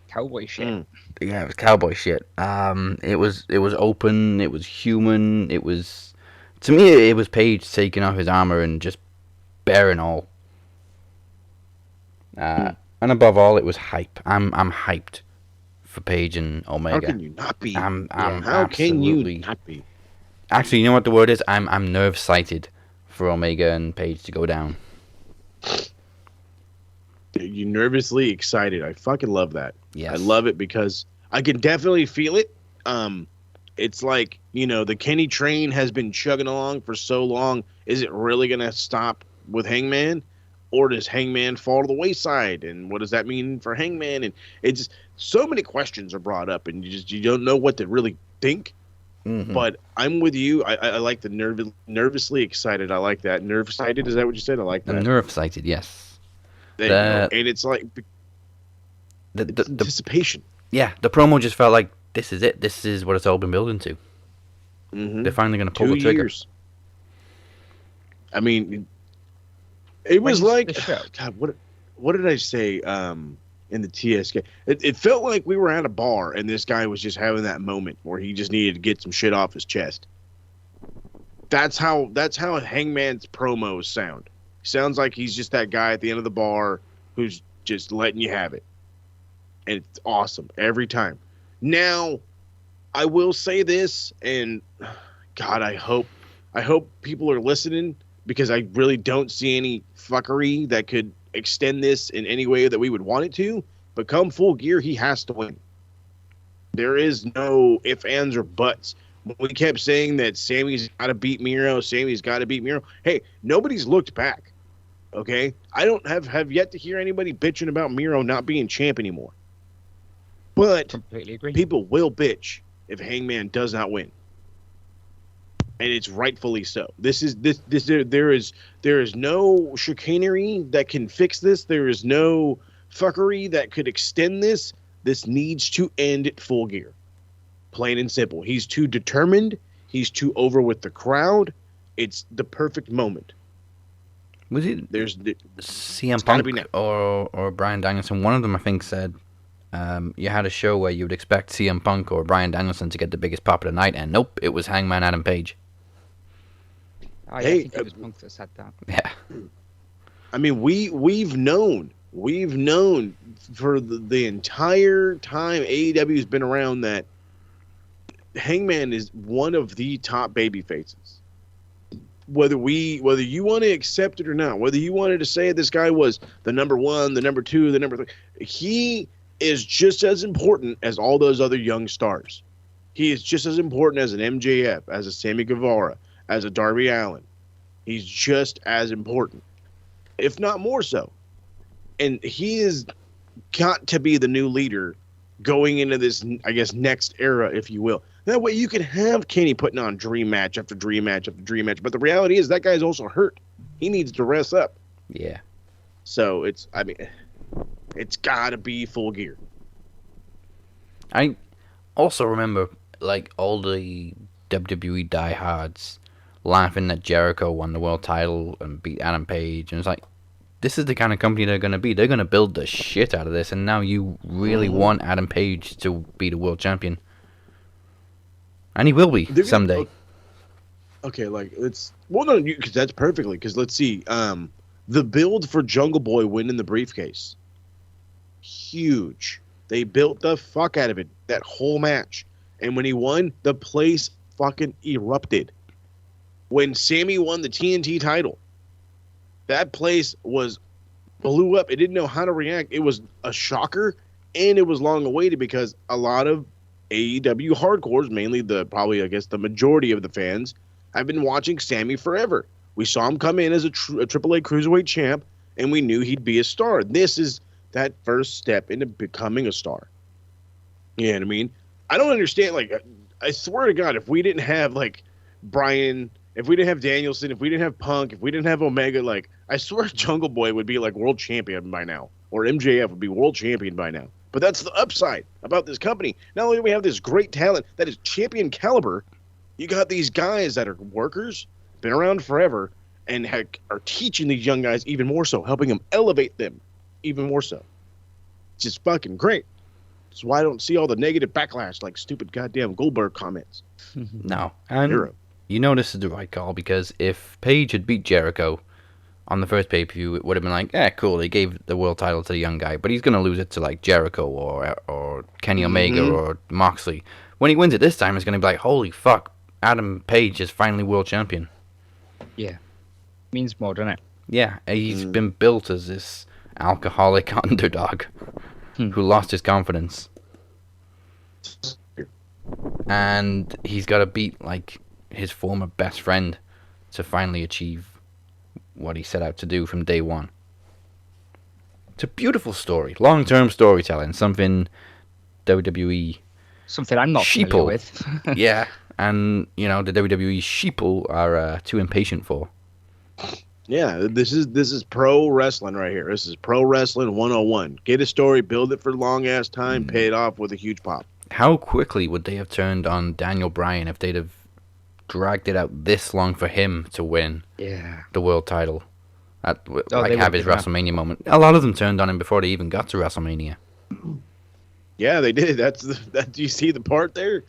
Cowboy shit. Yeah, it was cowboy shit. It was open. It was human. It was, to me, it was Page taking off his armor and just bearing all. And above all, it was hype. I'm hyped for Page and Omega. How can you not be? How can you not be? Actually, you know what the word is? I'm nerve-sighted for Omega and Page to go down. You're nervously excited. I fucking love that. Yes. I love it because I can definitely feel it. It's like, the Kenny train has been chugging along for so long. Is it really going to stop with Hangman? Or does Hangman fall to the wayside? And what does that mean for Hangman? And it's so many questions are brought up, and you don't know what to really think. Mm-hmm. But I'm with you. I like the nervously excited. I like that. Nerve-sighted, is that what you said? I like that. Nerve-sighted, yes. And it's like the anticipation. Yeah, the promo just felt like this is it. This is what it's all been building to. Mm-hmm. They're finally going to pull the trigger. 2 years. I mean, it was like, God, what did I say in the TSK? It felt like we were at a bar and this guy was just having that moment where he just needed to get some shit off his chest. That's how Hangman's promos sound. Sounds like he's just that guy at the end of the bar who's just letting you have it. And it's awesome every time. Now, I will say this, and God, I hope people are listening, because I really don't see any fuckery that could extend this in any way that we would want it to. But come Full Gear, he has to win. There is no ifs, ands, or buts. We kept saying that Sammy's got to beat Miro. Hey, nobody's looked back. Okay? I don't have yet to hear anybody bitching about Miro not being champ anymore. But completely agree. People will bitch if Hangman does not win. And it's rightfully so. There is no chicanery that can fix this. There is no fuckery that could extend this. This needs to end at Full Gear. Plain and simple. He's too determined. He's too over with the crowd. It's the perfect moment. Was it CM Punk or Bryan Danielson? One of them, I think, said you had a show where you would expect CM Punk or Bryan Danielson to get the biggest pop of the night, and nope, it was Hangman Adam Page. I think it was Punk that said that. Yeah. I mean, we've known for the entire time AEW's been around that Hangman is one of the top baby faces. Whether you want to accept it or not, whether you wanted to say this guy was the number 1, the number 2, the number 3, he is just as important as all those other young stars. He is just as important as an MJF, as a Sammy Guevara, as a Darby Allin. He's just as important, if not more so. And he has got to be the new leader going into this, I guess, next era, if you will. That way you can have Kenny putting on dream match after dream match after dream match. But the reality is that guy's also hurt. He needs to rest up. Yeah. So it's got to be Full Gear. I also remember, like, all the WWE diehards laughing that Jericho won the world title and beat Adam Page. And it's like, this is the kind of company they're going to be. They're going to build the shit out of this. And now you really want Adam Page to be the world champion. And he will be someday. Okay, like, it's... Well, no, because that's perfectly. Because let's see. The build for Jungle Boy winning the briefcase. Huge. They built the fuck out of it. That whole match. And when he won, the place fucking erupted. When Sammy won the TNT title, that place blew up. It didn't know how to react. It was a shocker, and it was long awaited because a lot of AEW hardcores, mainly the majority of the fans, have been watching Sammy forever. We saw him come in as a AAA Cruiserweight champ, and we knew he'd be a star. This is that first step into becoming a star. You know what I mean? I don't understand. Like, I swear to God, if we didn't have, like, Bryan, if we didn't have Danielson, if we didn't have Punk, if we didn't have Omega, like, I swear Jungle Boy would be, like, world champion by now. Or MJF would be world champion by now. But that's the upside about this company. Not only do we have this great talent that is champion caliber, you got these guys that are workers, been around forever, and are teaching these young guys even more so, helping them elevate them even more so. It's just fucking great. That's why I don't see all the negative backlash like stupid goddamn Goldberg comments. No. And you know this is the right call, because if Page had beat Jericho on the first pay-per-view, it would have been like, cool, they gave the world title to the young guy, but he's going to lose it to, like, Jericho or Kenny Omega or Moxley. When he wins it this time, it's going to be like, holy fuck, Adam Page is finally world champion. Yeah. Means more, doesn't it? Yeah, he's been built as this alcoholic underdog who lost his confidence. And he's got to beat, like, his former best friend to finally achieve what he set out to do from day one. It's a beautiful story, long-term storytelling, something WWE... Something I'm not familiar with. Yeah, and, you know, the WWE sheeple are too impatient for. Yeah, this is pro wrestling right here. This is pro wrestling 101. Get a story, build it for long-ass time, pay it off with a huge pop. How quickly would they have turned on Daniel Bryan if they'd have dragged it out this long for him to win the world title? Have his WrestleMania moment. A lot of them turned on him before they even got to WrestleMania. Yeah, they did. Do you see the part there?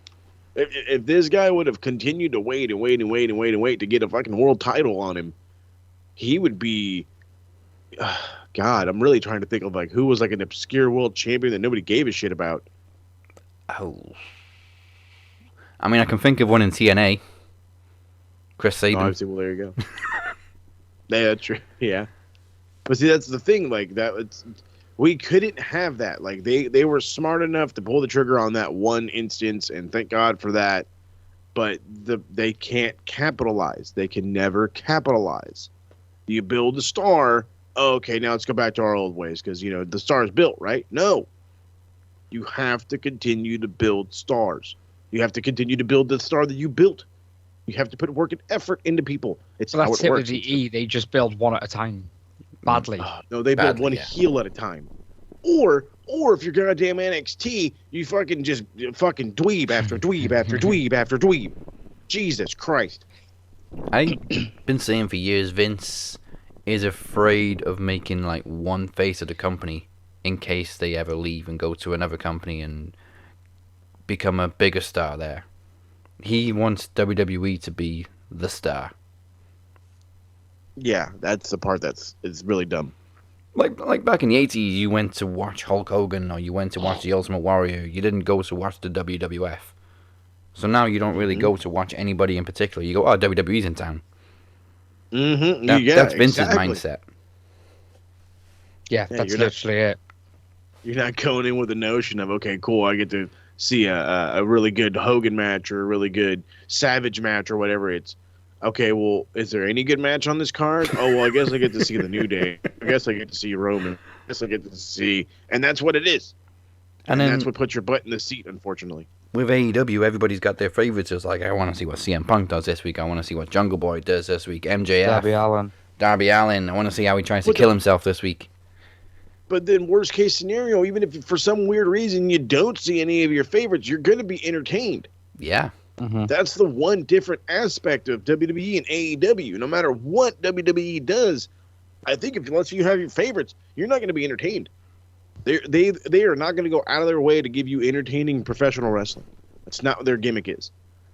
If this guy would have continued to wait to get a fucking world title on him, he would be... God, I'm really trying to think of, like, who was, like, an obscure world champion that nobody gave a shit about. Oh. I mean, I can think of one in TNA. Chris Sabin. Oh, well, there you go. Yeah, that's true. Yeah. But see, that's the thing. Like, we couldn't have that. Like, they were smart enough to pull the trigger on that one instance, and thank God for that. But they can't capitalize. They can never capitalize. You build a star. Oh, okay, now let's go back to our old ways because, you know, the star is built, right? No. You have to continue to build stars. You have to continue to build the star that you built. You have to put work and effort into people. It's how it works. With the E, they just build one at a time. Badly. No, they build one heel at a time. Or if you're goddamn NXT, you fucking just fucking dweeb after dweeb after dweeb after dweeb. Jesus Christ. I've been saying for years, Vince is afraid of making, like, one face of the company in case they ever leave and go to another company and become a bigger star there. He wants WWE to be the star. Yeah, that's the part it's really dumb. Like back in the 80s, you went to watch Hulk Hogan or you went to watch The Ultimate Warrior. You didn't go to watch the WWF. So now you don't really go to watch anybody in particular. You go, oh, WWE's in town. Mm-hmm. That's Vince's mindset. Yeah, that's literally it. You're not going in with the notion of, okay, cool, I get to see a really good Hogan match or a really good Savage match or whatever. It's, okay, well, is there any good match on this card? Oh, well, I guess I get to see the New Day. I guess I get to see Roman. I guess I get to see... And that's what it is. And then, that's what puts your butt in the seat, unfortunately. With AEW, everybody's got their favorites. It's like, I want to see what CM Punk does this week. I want to see what Jungle Boy does this week. MJF. Darby Allin. I want to see how he tries to kill himself this week. But then, worst case scenario, even if for some weird reason you don't see any of your favorites, you're going to be entertained. Yeah. Mm-hmm. That's the one different aspect of WWE and AEW. No matter what WWE does, I think unless you have your favorites, you're not going to be entertained. They are not going to go out of their way to give you entertaining professional wrestling. That's not what their gimmick is.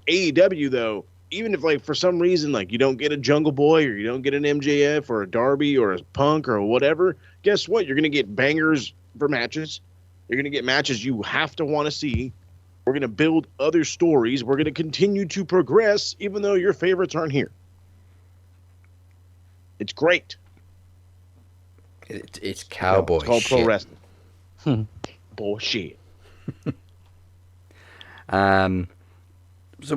AEW, though, even if, like, for some reason, like, you don't get a Jungle Boy or you don't get an MJF or a Darby or a Punk or whatever, guess what? You're going to get bangers for matches. You're going to get matches you have to want to see. We're going to build other stories. We're going to continue to progress even though your favorites aren't here. It's great. It's cowboy It's called shit. pro wrestling. Bullshit. So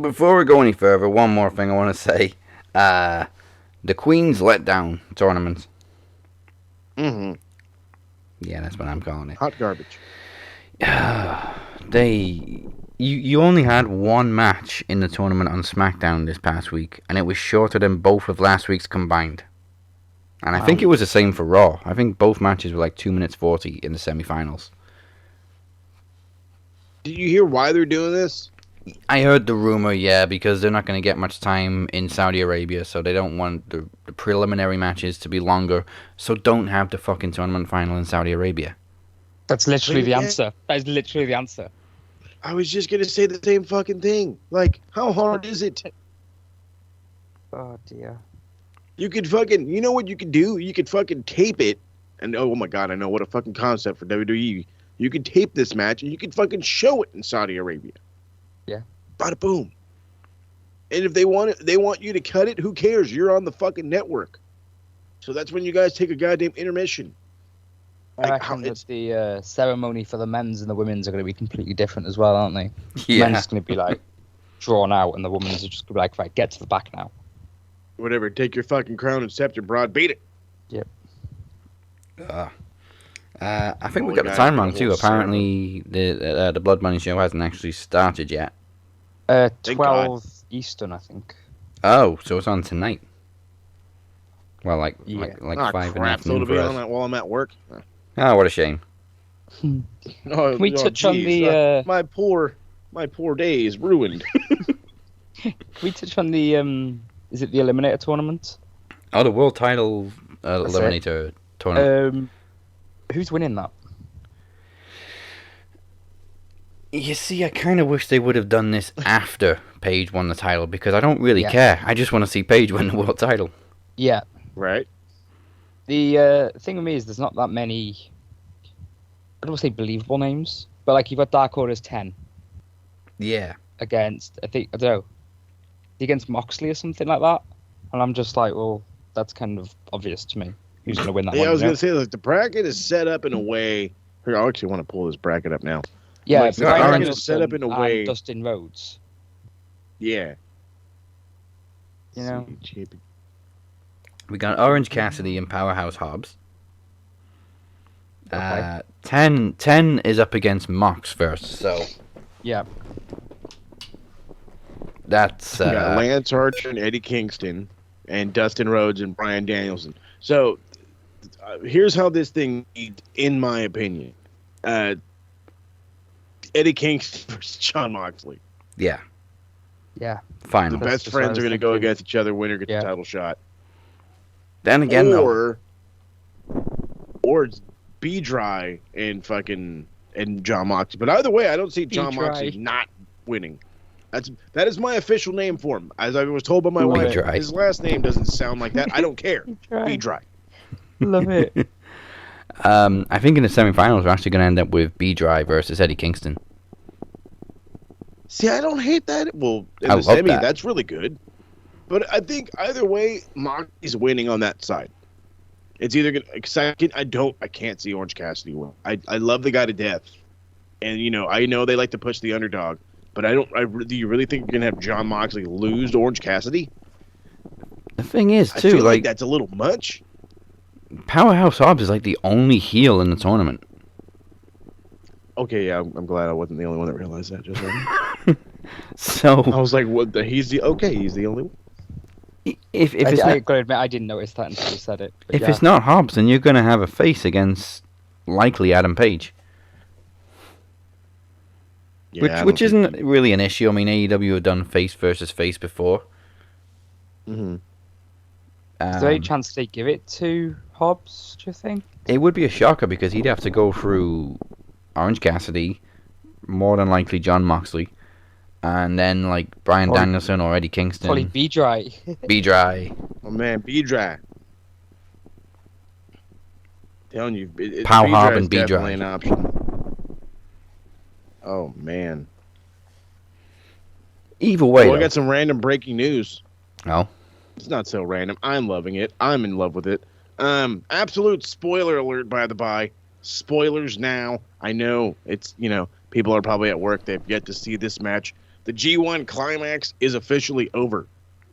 before we go any further, one more thing I want to say. The Queen's Letdown tournament. Mm-hmm. Yeah, that's what I'm calling it. Hot garbage. You only had one match in the tournament on Smackdown this past week, and it was shorter than both of last week's combined. And I think it was the same for Raw. I think both matches were like 2 minutes 40 in the semifinals. Did you hear why they're doing this? I heard the rumor, yeah, because they're not going to get much time in Saudi Arabia, so they don't want the preliminary matches to be longer, so don't have the fucking tournament final in Saudi Arabia. That's literally the answer. That is literally the answer. I was just going to say the same fucking thing. Like, how hard is it? Oh, dear. You could fucking, you know what you could do? You could fucking tape it. And oh my God, I know what a fucking concept for WWE. You could tape this match and you could fucking show it in Saudi Arabia. Yeah. Bada boom. And if they want you to cut it, who cares? You're on the fucking network. So that's when you guys take a goddamn intermission. I reckon that the ceremony for the men's and the women's are going to be completely different as well, aren't they? Yeah. The men's going to be like drawn out, and the women's are just going to be like, right, get to the back now. Whatever, take your fucking crown and scepter, broad, beat it. Yep. I think we got the time wrong too. Apparently, the Blood Money show hasn't actually started yet. 12 Eastern, I think. Oh, so it's on tonight. Well, like 5 in the afternoon So to be for on us. that while I'm at work. Oh, what a shame. Can we touch on the my poor day is ruined. Can we touch on the is it the Eliminator tournament? Oh, the world title Eliminator tournament. Who's winning that? You see, I kind of wish they would have done this after Paige won the title, because I don't really care. I just want to see Paige win the world title. Yeah. Right. The thing with me is there's not that many, I don't want to say believable names, but like you've got Dark Order's 10. Yeah. Against, I don't know, against Moxley or something like that. And I'm just like, well, that's kind of obvious to me. Who's going to win that one? Yeah, I was going to say, like, the bracket is set up in a way. Here, I actually want to pull this bracket up now. Yeah, like, it's the bracket is set up in a way. Dustin Rhodes. Yeah. You know? We got Orange Cassidy and Powerhouse Hobbs. Okay. 10 is up against Mox first, so Yeah. We that's got Lance Archer and Eddie Kingston and Dustin Rhodes and Bryan Danielson. So here's how this thing, in my opinion, Eddie Kingston versus Jon Moxley. Yeah. Yeah. Final. The best friends are going to go against each other. Winner gets the title shot. Then again, or it's B-Dry and Jon Moxley. But either way, I don't see Jon Moxley not winning. That is my official name for him. As I was told by my wife, his last name doesn't sound like that. I don't care. B-Dry. Love it. I think in the semifinals we're actually going to end up with B-Dry versus Eddie Kingston. See, I don't hate that. Well, in I the love semi, that. that's really good. But I think either way, Moxie's winning on that side. It's either gonna. I can't see Orange Cassidy win. I love the guy to death, and I know they like to push the underdog, but I don't. Do you really think you're gonna have Jon Moxley lose to Orange Cassidy? The thing is, I too, feel like that's a little much. Powerhouse Hobbs is like the only heel in the tournament. Okay, yeah, I'm glad I wasn't the only one that realized that. Just right. So I was like, "What? He's the only one." if it's I not, gotta admit, I didn't notice that until you said it. But if yeah. it's not Hobbs, then you're gonna have a face against likely Adam Page, Yeah, which isn't really an issue. I mean, AEW have done face versus face before. Mm-hmm. Is there any chance they give it to Hobbs, do you think? It would be a shocker because he'd have to go through Orange Cassidy, more than likely Jon Moxley, and then like Bryan Danielson or Eddie Kingston. Probably be dry. Be dry. Oh man, be dry. Telling you, Pow Hob is and be definitely dry. an option. Oh man. Either way, Well, I got some random breaking news. Oh, It's not so random. I'm loving it. I'm in love with it. Absolute spoiler alert, by the by. Spoilers now. I know it's, people are probably at work. They've yet to see this match. The G1 climax is officially over.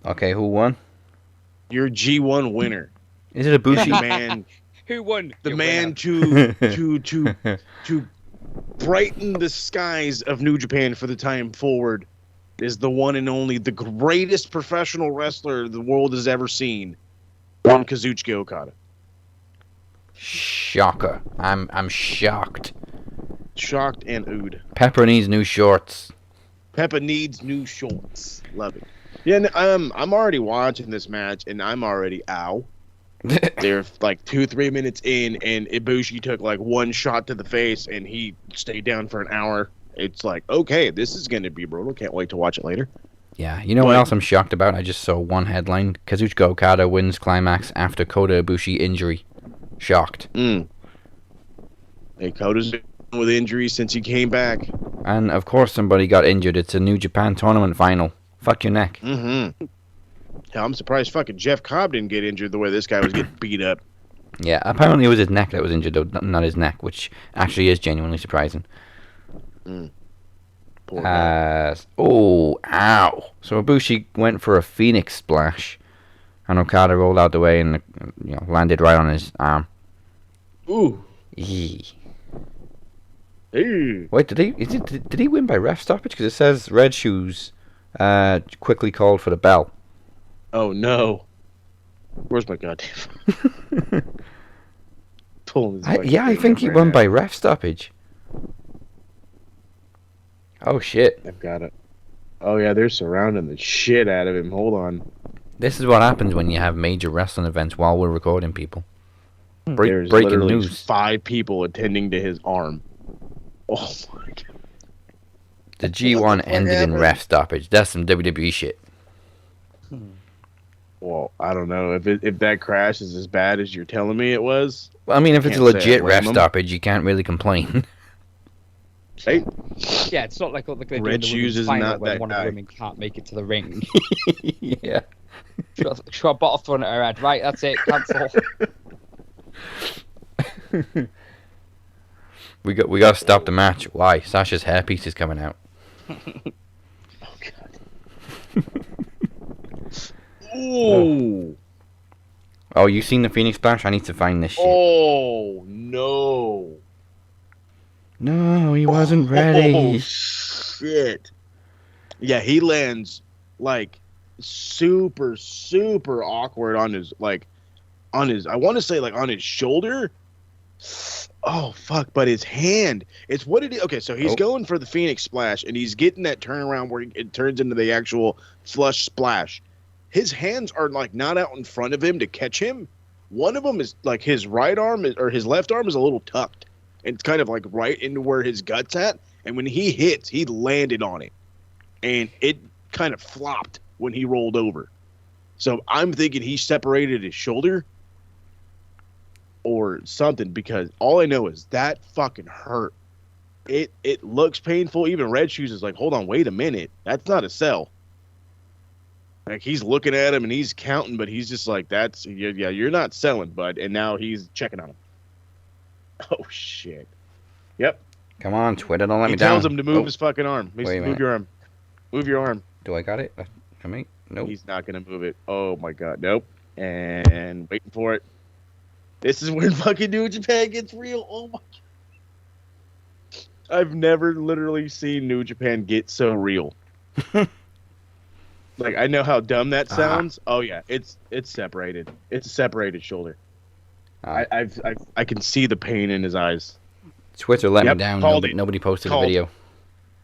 okay. Who won? Your G1 winner. Is it The Ibushi? man, Who won? the Your man winner? to brighten the skies of New Japan for the time forward is the one and only, the greatest professional wrestler the world has ever seen, one Kazuchika Okada. Shocker! I'm shocked. Shocked and oohed. Pepper needs new shorts. Peppa needs new shorts. Love it. Yeah, I'm already watching this match, and I'm already ow. They're like 2-3 minutes in, and Ibushi took like one shot to the face, and he stayed down for an hour. It's like, okay, this is going to be brutal. Can't wait to watch it later. Yeah, you know what else I'm shocked about? I just saw one headline. Kazuchika Okada wins climax after Kota Ibushi injury. Shocked. Hey, Kota's been with injuries since he came back. And of course somebody got injured. It's a New Japan tournament final. Fuck your neck. Mm-hmm. Hell, I'm surprised fucking Jeff Cobb didn't get injured the way this guy was getting beat up. Yeah, apparently it was his neck that was injured, though, not his neck, which actually is genuinely surprising. Poor guy. Ow. So Ibushi went for a Phoenix splash, and Okada rolled out the way and landed right on his arm. Ooh. Eee. Hey. Wait, did he win by ref stoppage? Because it says Red Shoes quickly called for the bell. Oh, no. Where's my goddamn phone? I think he won by ref stoppage. Oh, shit. I've got it. Oh, yeah, they're surrounding the shit out of him. Hold on. This is what happens when you have major wrestling events while we're recording, people. There's Breaking literally news. 5 people attending to his arm. Oh, my God. The G1 ended in ref stoppage. That's some WWE shit. Well, I don't know. If that crash is as bad as you're telling me it was. Well, I mean, if it's a Can't say I legit blame ref him. stoppage, you can't really complain. Hey, Yeah, it's not like what they're Red doing Shoes the is final not when that one guy. of the women can't make it to the ring. Yeah. She got a bottle thrown at her head. Right, that's it. Cancel. We got to stop the match. Why? Sasha's hairpiece is coming out. oh God. Ooh. Oh, you seen the Phoenix Splash? I need to find this shit. Oh no. No, he wasn't ready. Oh shit. Yeah, he lands like super awkward on his I want to say like on his shoulder. Oh fuck, but his hand. It's what it is. Okay, so he's going for the Phoenix Splash and he's getting that turnaround where it turns into the actual flush splash. His hands are like not out in front of him to catch him. One of them is like his right arm or his left arm is a little tucked. It's kind of like right into where his gut's at. And when he hits, he landed on it. And it kind of flopped when he rolled over. So I'm thinking he separated his shoulder or something because all I know is that fucking hurt. it looks painful. Even Red Shoes is like, hold on, wait a minute, that's not a sell. Like, he's looking at him and he's counting, but he's just like, yeah, you're not selling, bud. And now he's checking on him. Oh shit. Yep. Come on, Twitter, don't let me He down. tells him to move his fucking arm. Move your arm. Move your arm. Do I got it? Nope. He's not gonna move it. Oh my god, nope. And waiting for it. This is when fucking New Japan gets real. Oh my god. I've never literally seen New Japan get so real. Like, I know how dumb that sounds. Oh yeah, it's separated. It's a separated shoulder. I can see the pain in his eyes. Twitter let me down. Nobody posted a video.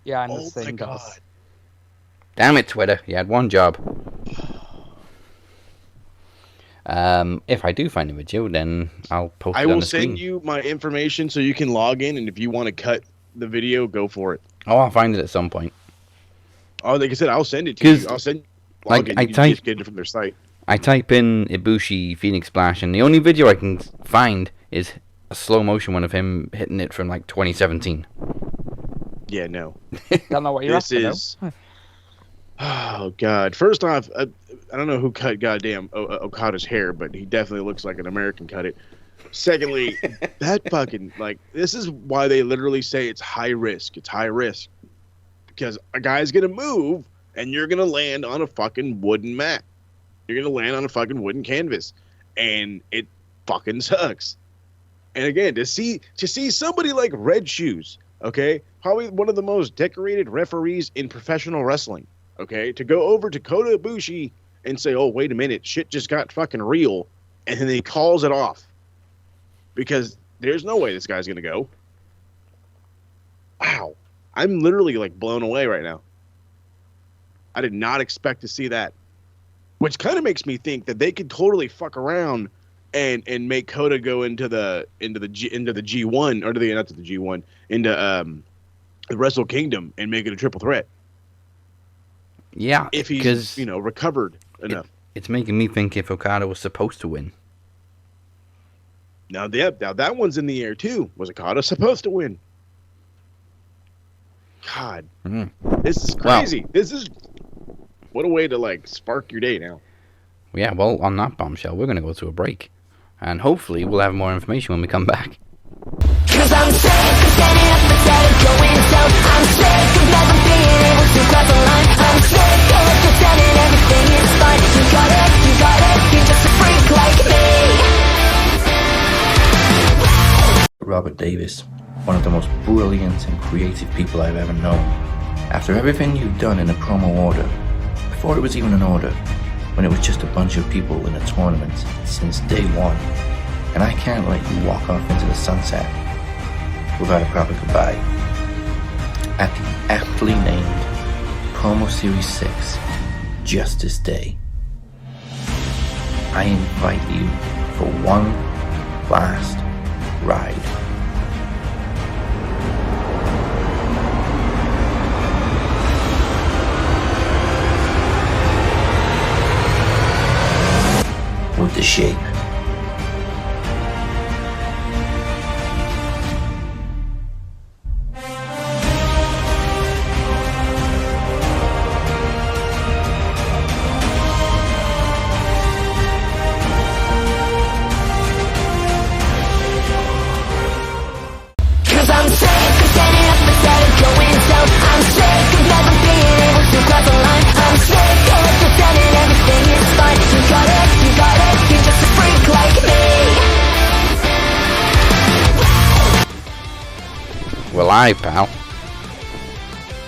Yeah, and oh the thing my god. does. Damn it, Twitter! You had one job. If I do find a video, then I'll post it on the screen. I will send you my information so you can log in, and if you want to cut the video, go for it. Oh, I'll find it at some point. Oh, like I said, I'll send it to you. I'll send like, I just get it from their site. I type in Ibushi Phoenix Splash, and the only video I can find is a slow motion one of him hitting it from like 2017. Yeah, no. Don't know what you're This is. Oh god! First off, I don't know who cut goddamn Okada's hair, but he definitely looks like an American cut it. Secondly, that fucking this is why they literally say it's high risk. It's high risk because a guy's gonna move and you're gonna land on a fucking wooden mat. You're gonna land on a fucking wooden canvas, and it fucking sucks. And again, to see somebody like Red Shoes, okay, probably one of the most decorated referees in professional wrestling, okay, to go over to Kota Ibushi and say, "Oh, wait a minute, shit just got fucking real," and then he calls it off because there's no way this guy's gonna go. Wow, I'm literally like blown away right now. I did not expect to see that. Which kind of makes me think that they could totally fuck around and make Kota go into the G1 or not to the G1 into the Wrestle Kingdom and make it a triple threat. Yeah, if he's recovered enough. It's making me think if Okada was supposed to win. Now that one's in the air too. Was Okada supposed to win? God, This is crazy. This is. What a way to, spark your day now. Yeah, well, on that bombshell, we're going to go to a break. And hopefully we'll have more information when we come back. 'Cause I'm sick of standing up instead of going south. I'm sick of never being able to cross the line. I'm sick of pretending everything is fine. You got it, you're just a freak like me. Robert Davis, one of the most brilliant and creative people I've ever known. After everything you've done in a promo order, before it was even an order, when it was just a bunch of people in a tournament since day one, and I can't let you walk off into the sunset without a proper goodbye. At the aptly named Promo Series 6 Justice Day, I invite you for one last ride. With the Shape. Hi, pal.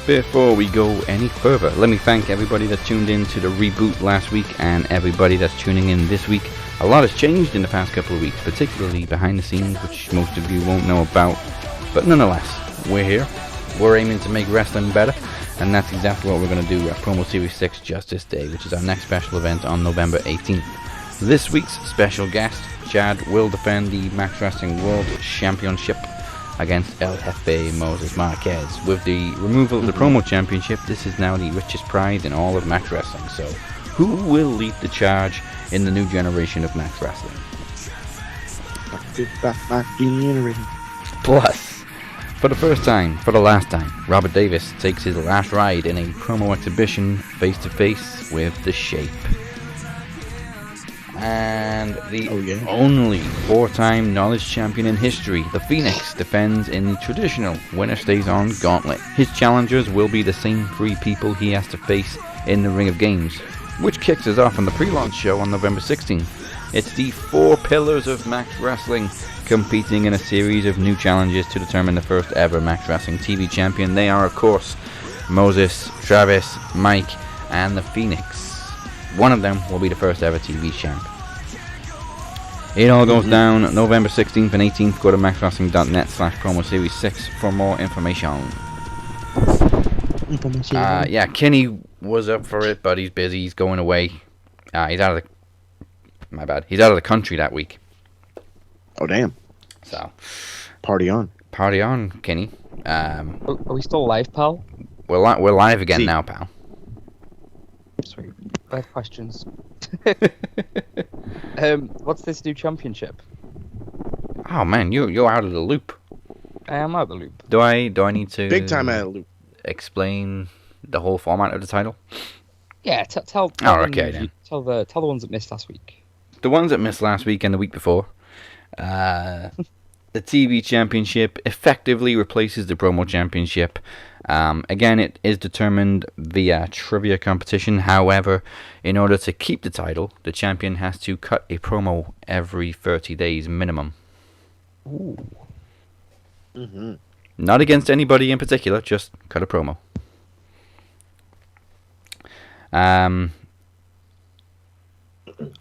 Before we go any further, let me thank everybody that tuned in to the reboot last week and everybody that's tuning in this week. A lot has changed in the past couple of weeks, particularly behind the scenes, which most of you won't know about. But nonetheless, we're here. We're aiming to make wrestling better, and that's exactly what we're going to do at Promo Series 6 Justice Day, which is our next special event on November 18th. This week's special guest, Chad, will defend the Max Wrestling World Championship against El Jefe Moses Marquez. With the removal of the Promo Championship, this is now the richest prize in all of Max Wrestling. So, who will lead the charge in the new generation of Max Wrestling? Plus, For the first time, for the last time, Robert Davis takes his last ride in a promo exhibition face-to-face with The Shape. And the only 4-time Knowledge Champion in history, the Phoenix, defends in the traditional winner-stays-on gauntlet. His challengers will be the same 3 people he has to face in the Ring of Games, which kicks us off on the pre-launch show on November 16th. It's the 4 pillars of Max Wrestling competing in a series of new challenges to determine the first ever Max Wrestling TV champion. They are, of course, Moses, Travis, Mike, and the Phoenix. One of them will be the first ever TV champ. It all goes down November 16th and 18th. Go to maxwrestling.net/promo series 6 for more information. Yeah, Kenny was up for it, but he's busy. He's going away. He's out of the... My bad. He's out of the country that week. Oh, damn. So, party on, Kenny. Are we still live, pal? We're live again now, pal. Sweet. I have questions. What's this new championship? Oh man, you're out of the loop. I am out of the loop. Do I need to big time out of the loop explain the whole format of the title? Yeah, tell. Oh, okay then. Tell the ones that missed last week. The ones that missed last week and the week before. The TV Championship effectively replaces the Promo Championship. Again, it is determined via trivia competition. However, in order to keep the title, the champion has to cut a promo every 30 days minimum. Ooh. Not against anybody in particular, just cut a promo.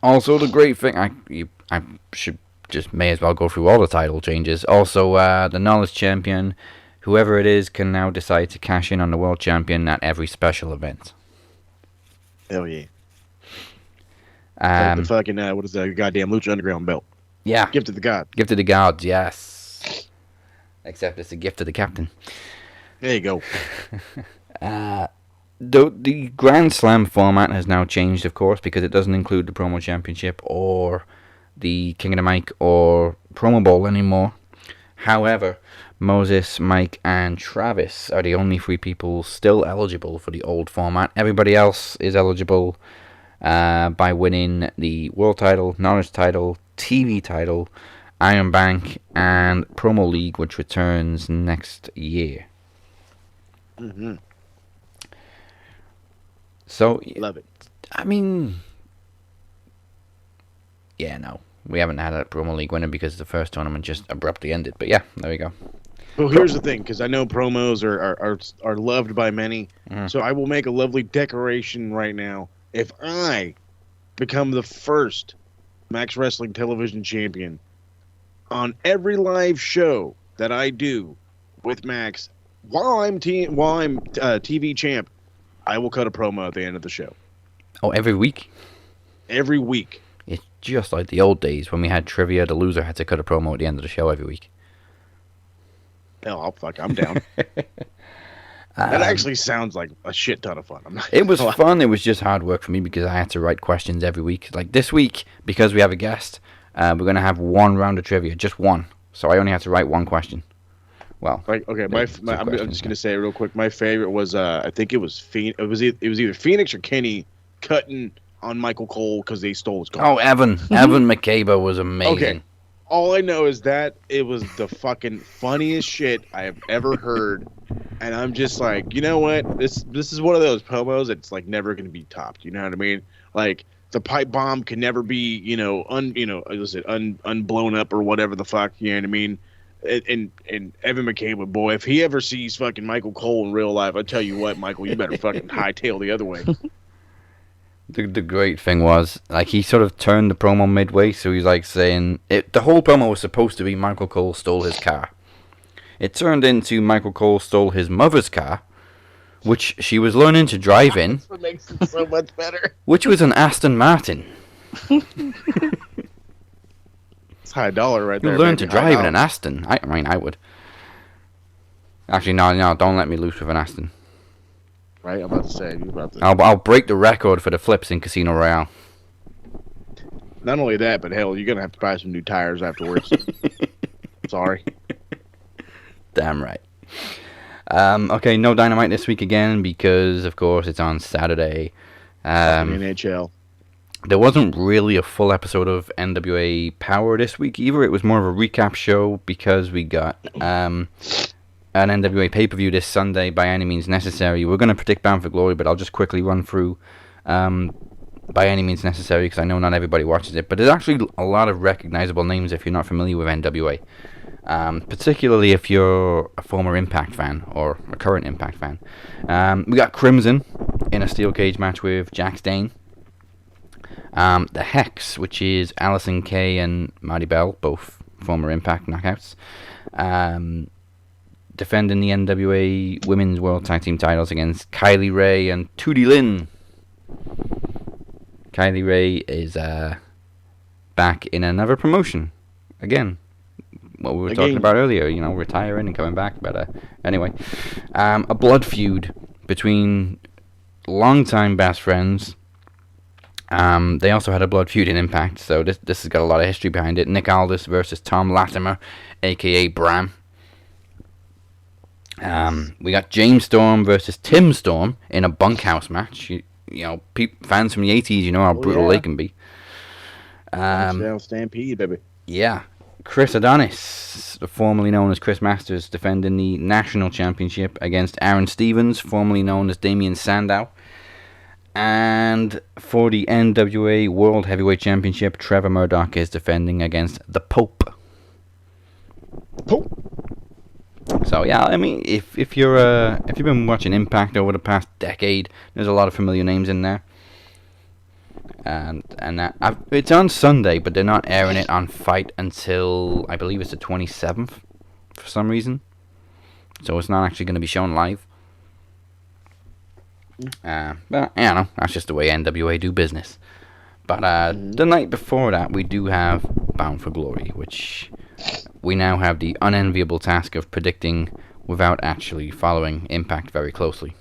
Also, the great thing, I should just may as well go through all the title changes. Also, the Knowledge Champion, whoever it is, can now decide to cash in on the World Champion at every special event. Hell yeah. Like the fucking, what is that goddamn Lucha Underground belt? Yeah. Gift to the God. Gift to the gods, yes. Except it's a gift to the captain. There you go. The Grand Slam format has now changed, of course, because it doesn't include the Promo Championship or the King of the Mic or Promo Bowl anymore. However, Moses, Mike, and Travis are the only 3 people still eligible for the old format. Everybody else is eligible by winning the World title, Knowledge title, TV title, Iron Bank, and Promo League, which returns next year. So, love it. I mean, yeah, no. We haven't had a Promo League winner because the first tournament just abruptly ended. But yeah, there we go. Well, here's the thing, because I know promos are loved by many. So I will make a lovely declaration right now. If I become the first Max Wrestling Television Champion on every live show that I do with Max while I'm TV champ, I will cut a promo at the end of the show. Oh, every week? Every week. It's just like the old days when we had trivia. The loser had to cut a promo at the end of the show every week. Hell, I'm down. That actually sounds like a shit ton of fun. It was fun. It was just hard work for me because I had to write questions every week. Like this week, because we have a guest, we're going to have one round of trivia, just one. So I only have to write one question. Well, like okay, I'm just gonna say real quick. My favorite was I think it was it was either Phoenix or Kenny cutting on Michael Cole because they stole his car. Oh, Evan McCabe was amazing. Okay, all I know is that it was the fucking funniest shit I have ever heard, and I'm just like, you know what? This is one of those promos that's like never gonna be topped. You know what I mean? Like the pipe bomb can never be unblown up or whatever the fuck. You know what I mean? And Evan McCabe, boy, if he ever sees fucking Michael Cole in real life, I tell you what, Michael, you better fucking hightail the other way. The great thing was, like, he sort of turned the promo midway, so he's like saying the whole promo was supposed to be Michael Cole stole his car. It turned into Michael Cole stole his mother's car, which she was learning to drive in. That's what makes it so much better. Which was an Aston Martin. High dollar right there. You learn to drive in an Aston. I mean, I would. Actually, no, don't let me loose with an Aston. Right, I'm about to say. I'll break the record for the flips in Casino Royale. Not only that, but hell, you're gonna have to buy some new tires afterwards. Sorry. Damn right. Okay, no Dynamite this week again because, of course, it's on Saturday. NHL. There wasn't really a full episode of NWA Power this week either. It was more of a recap show because we got an NWA pay-per-view this Sunday, By Any Means Necessary. We're going to predict Bound for Glory, but I'll just quickly run through By Any Means Necessary because I know not everybody watches it. But there's actually a lot of recognizable names if you're not familiar with NWA. Particularly if you're a former Impact fan or a current Impact fan. We got Crimson in a steel cage match with Jax Dane. The Hex, which is Allison Kay and Marty Bell, both former Impact knockouts, defending the NWA Women's World Tag Team titles against Kylie Ray and Tootie Lynn. Kylie Ray is back in another promotion. Again, what we were talking about earlier, retiring and coming back. But anyway, a blood feud between longtime best friends. They also had a blood feud in Impact, so this has got a lot of history behind it. Nick Aldis versus Tom Latimer, a.k.a. Bram. We got James Storm versus Tim Storm in a bunkhouse match. Fans from the 80s, you know how brutal they can be. Stampede, baby. Yeah. Chris Adonis, formerly known as Chris Masters, defending the National Championship against Aaron Stevens, formerly known as Damian Sandow. And for the NWA World Heavyweight Championship, Trevor Murdoch is defending against the Pope. So yeah, I mean, if you've been watching Impact over the past decade, there's a lot of familiar names in there. And it's on Sunday, but they're not airing it on Fight until I believe it's the 27th for some reason. So it's not actually going to be shown live. But that's just the way NWA do business. But the night before that, we do have Bound for Glory, which we now have the unenviable task of predicting without actually following Impact very closely.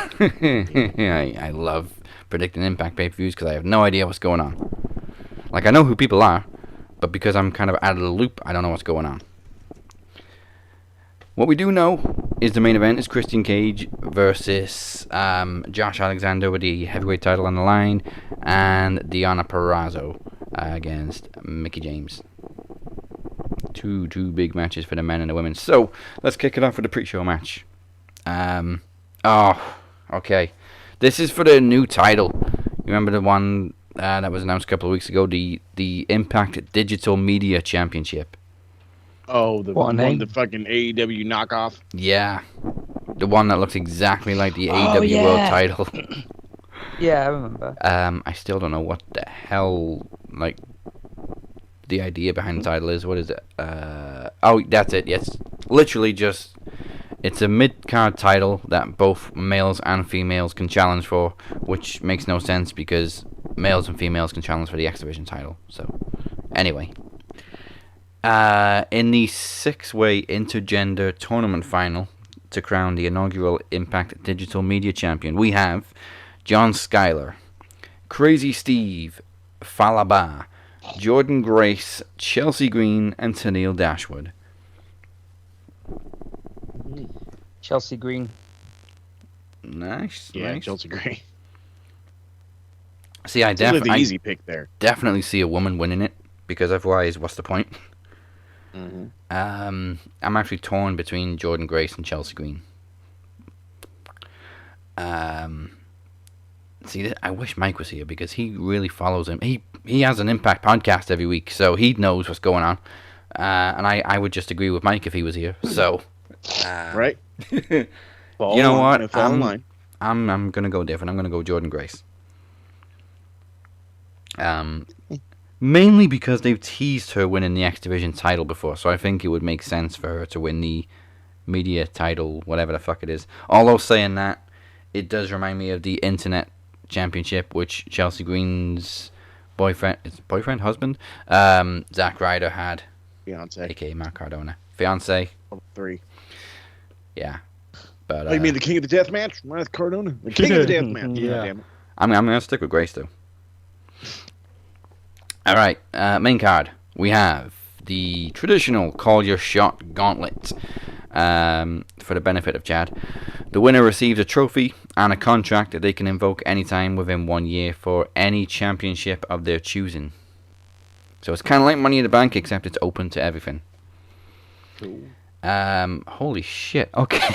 I love predicting Impact pay-per-views because I have no idea what's going on. Like, I know who people are, but because I'm kind of out of the loop, I don't know what's going on. What we do know is the main event is Christian Cage versus Josh Alexander with the heavyweight title on the line, and Deonna Purrazzo against Mickie James. Two big matches for the men and the women. So let's kick it off with the pre-show match. Okay. This is for the new title. You remember the one that was announced a couple of weeks ago, the Impact Digital Media Championship. Oh, the fucking AEW knockoff? Yeah. The one that looks exactly like the AEW World title. Yeah, I remember. I still don't know what the hell, like, the idea behind the title is. What is it? That's it. Yes. Literally just, it's a mid-card title that both males and females can challenge for, which makes no sense because males and females can challenge for the X Division title. So, anyway. In the 6-way intergender tournament final to crown the inaugural Impact Digital Media Champion, we have John Skyler, Crazy Steve, Falaba, Jordan Grace, Chelsea Green, and Tennille Dashwood. Chelsea Green. Nice. Yeah, nice. Chelsea Green. See, I the easy pick there. Definitely see a woman winning it because otherwise, what's the point? Mm-hmm. I'm actually torn between Jordan Grace and Chelsea Green. See, I wish Mike was here because he really follows him. He has an Impact podcast every week, so he knows what's going on. And I would just agree with Mike if he was here. So, right? You know what? I'm gonna go different. I'm gonna go Jordan Grace. Mainly because they've teased her winning the X Division title before, so I think it would make sense for her to win the media title, whatever the fuck it is. Although saying that, it does remind me of the Internet Championship, which Chelsea Green's husband, Zack Ryder had. Fiance. A.k.a. Mark Cardona. Fiance. 3. Yeah. But, oh, you mean the King of the Death Match? Mark Cardona. The King of the Death Match. Yeah. Damn it. I'm going to stick with Grace, though. Alright, main card. We have the traditional Call Your Shot gauntlet for the benefit of Chad. The winner receives a trophy and a contract that they can invoke anytime within 1 year for any championship of their choosing. So it's kind of like Money in the Bank, except it's open to everything. Cool. Holy shit. Okay.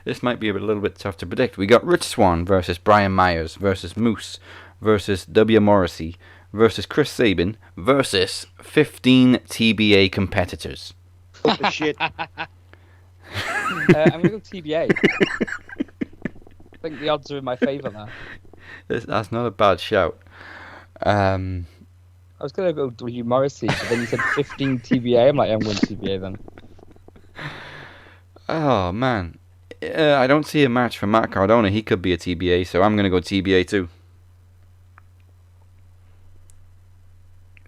This might be a little bit tough to predict. We got Rich Swan versus Brian Myers versus Moose versus W Morrissey versus Chris Sabin versus 15 TBA competitors. What the shit? I'm going to go TBA. I think the odds are in my favour now. That's not a bad shout. I was going to go W Morrissey, but then you said 15 TBA. I'm like, I'm going TBA then. Oh, man. I don't see a match for Matt Cardona. He could be a TBA, so I'm going to go TBA too.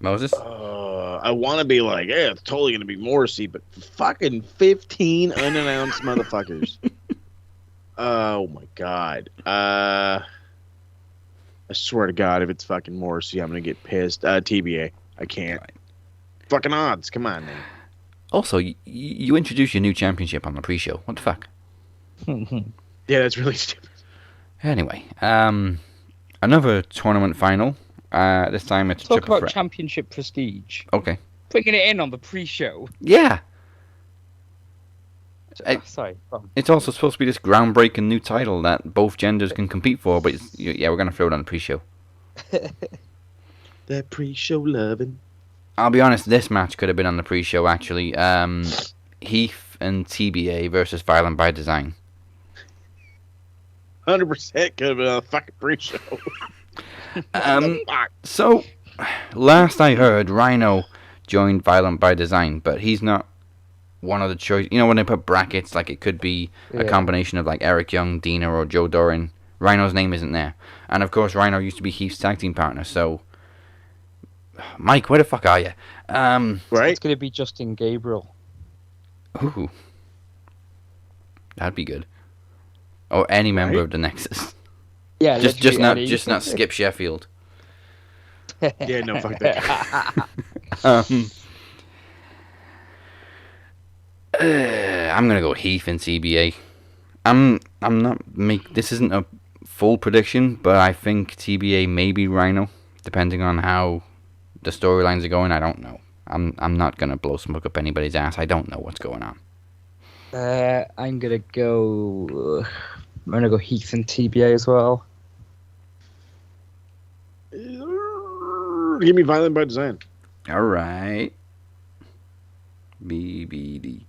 Moses? I want to be like, yeah, it's totally going to be Morrissey, but fucking 15 unannounced motherfuckers. Oh, my God. I swear to God, if it's fucking Morrissey, I'm going to get pissed. TBA. I can't. Right. Fucking odds. Come on, man. Also, you introduced your new championship on the pre-show. What the fuck? Yeah, that's really stupid. Anyway, another tournament final. This time it's talk about championship prestige. Okay. Putting it in on the pre-show. Yeah. Sorry. It's also supposed to be this groundbreaking new title that both genders can compete for, but yeah, we're gonna throw it on the pre-show. That pre-show loving. I'll be honest, this match could have been on the pre-show actually. Heath and TBA versus Violent by Design. 100% could have been on the fucking pre-show. So, last I heard, Rhino joined Violent by Design, but he's not one of the choice. You know, when they put brackets, like it could be a combination of like Eric Young, Dina, or Joe Doran. Rhino's name isn't there, and of course, Rhino used to be Heath's tag team partner. So, Mike, where the fuck are you? Right, it's gonna be Justin Gabriel. Ooh, that'd be good. Or any member of the Nexus. Yeah, just not Skip Sheffield. Yeah, no, fuck that. I'm gonna go Heath and TBA. This isn't a full prediction, but I think TBA may be Rhino, depending on how the storylines are going. I don't know. I'm not gonna blow smoke up anybody's ass. I don't know what's going on. I'm gonna go Heath and TBA as well. Give me Violent by Design. All right. BBD.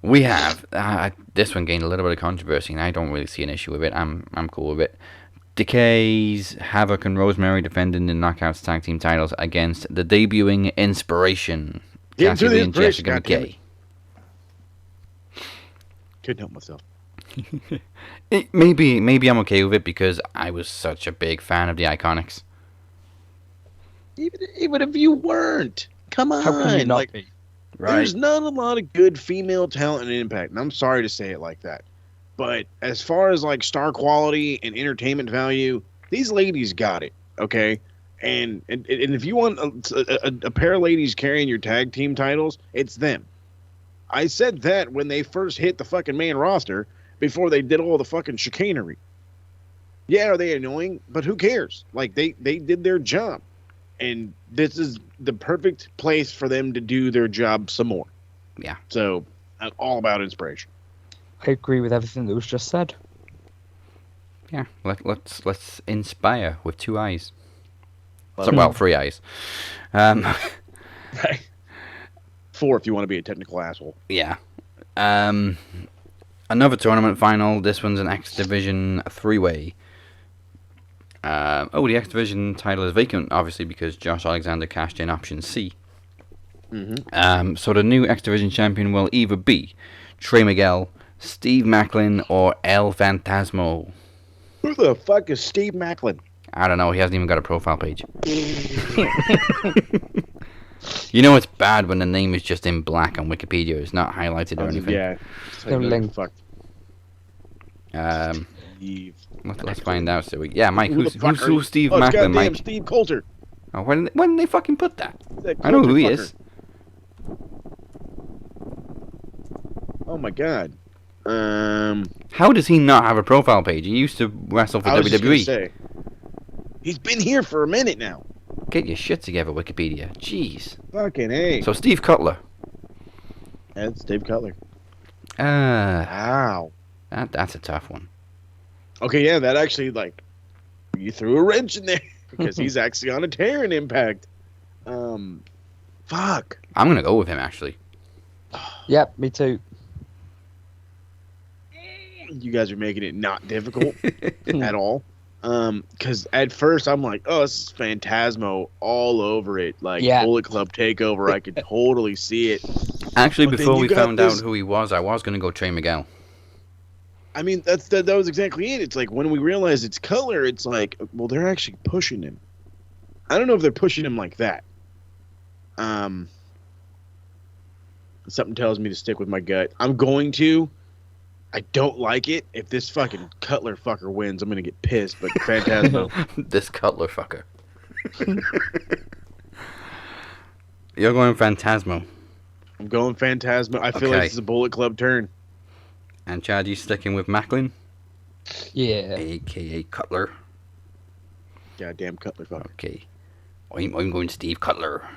We have this one gained a little bit of controversy, and I don't really see an issue with it. I'm cool with it. Decay's Havoc and Rosemary defending the Knockouts tag team titles against the debuting Inspiration. Cassidy and Jessica McKay. Couldn't help myself. Maybe I'm okay with it because I was such a big fan of the Iconics. Even if you weren't, come on. How can you not be? Right. There's not a lot of good female talent in Impact, and I'm sorry to say it like that. But as far as like star quality and entertainment value, these ladies got it, okay? And if you want a pair of ladies carrying your tag team titles, it's them. I said that when they first hit the fucking main roster before they did all the fucking chicanery. Yeah, are they annoying? But who cares? Like, they did their job. And this is the perfect place for them to do their job some more. Yeah. So, I'm all about Inspiration. I agree with everything that was just said. Yeah, let's inspire with 2 eyes. So, well, 3 eyes. Right. 4 if you want to be a technical asshole. Yeah. Another tournament final. This one's an X Division 3-way. The X Division title is vacant, obviously, because Josh Alexander cashed in option C. Mm-hmm. So the new X Division champion will either be Trey Miguel, Steve Macklin, or El Fantasmo. Who the fuck is Steve Macklin? I don't know. He hasn't even got a profile page. You know it's bad when the name is just in black on Wikipedia. It's not highlighted or anything. Yeah. No link. Fuck. Steve Let's find out, so yeah, Mike, Who who's the fuck are you? Steve It's Macklin, goddamn Mike? Steve Coulter. Oh, when did they fucking put that? That I know who he Coulter is. Oh my god. How does he not have a profile page? He used to wrestle for I was just gonna WWE. say, he's been here for a minute now. Get your shit together, Wikipedia. Jeez. Fucking hey. So Steve Cutler. That's Dave Cutler. Wow. Wow. That's a tough one. Okay, yeah, that actually, like, you threw a wrench in there because he's actually on a tear in Impact. Fuck. I'm gonna go with him actually. Yep, me too. You guys are making it not difficult at all. Because at first I'm like, oh, this is Phantasmo all over it. Like, Bullet Club Takeover, I could totally see it. Actually, But before then we you got found this- out who he was, I was gonna go Trey Miguel. I mean, that was exactly it. It's like when we realize it's Cutler, it's like, well, they're actually pushing him. I don't know if they're pushing him like that. Something tells me to stick with my gut. I'm going to. I don't like it. If this fucking Cutler fucker wins, I'm gonna get pissed. But Phantasmo. This Cutler fucker. You're going Phantasmo. I'm going Phantasmo. I feel like this is a Bullet Club turn. And Chad, you sticking with Macklin? Yeah. AKA Cutler. Goddamn Cutler fucker. Okay. I'm going Steve Cutler.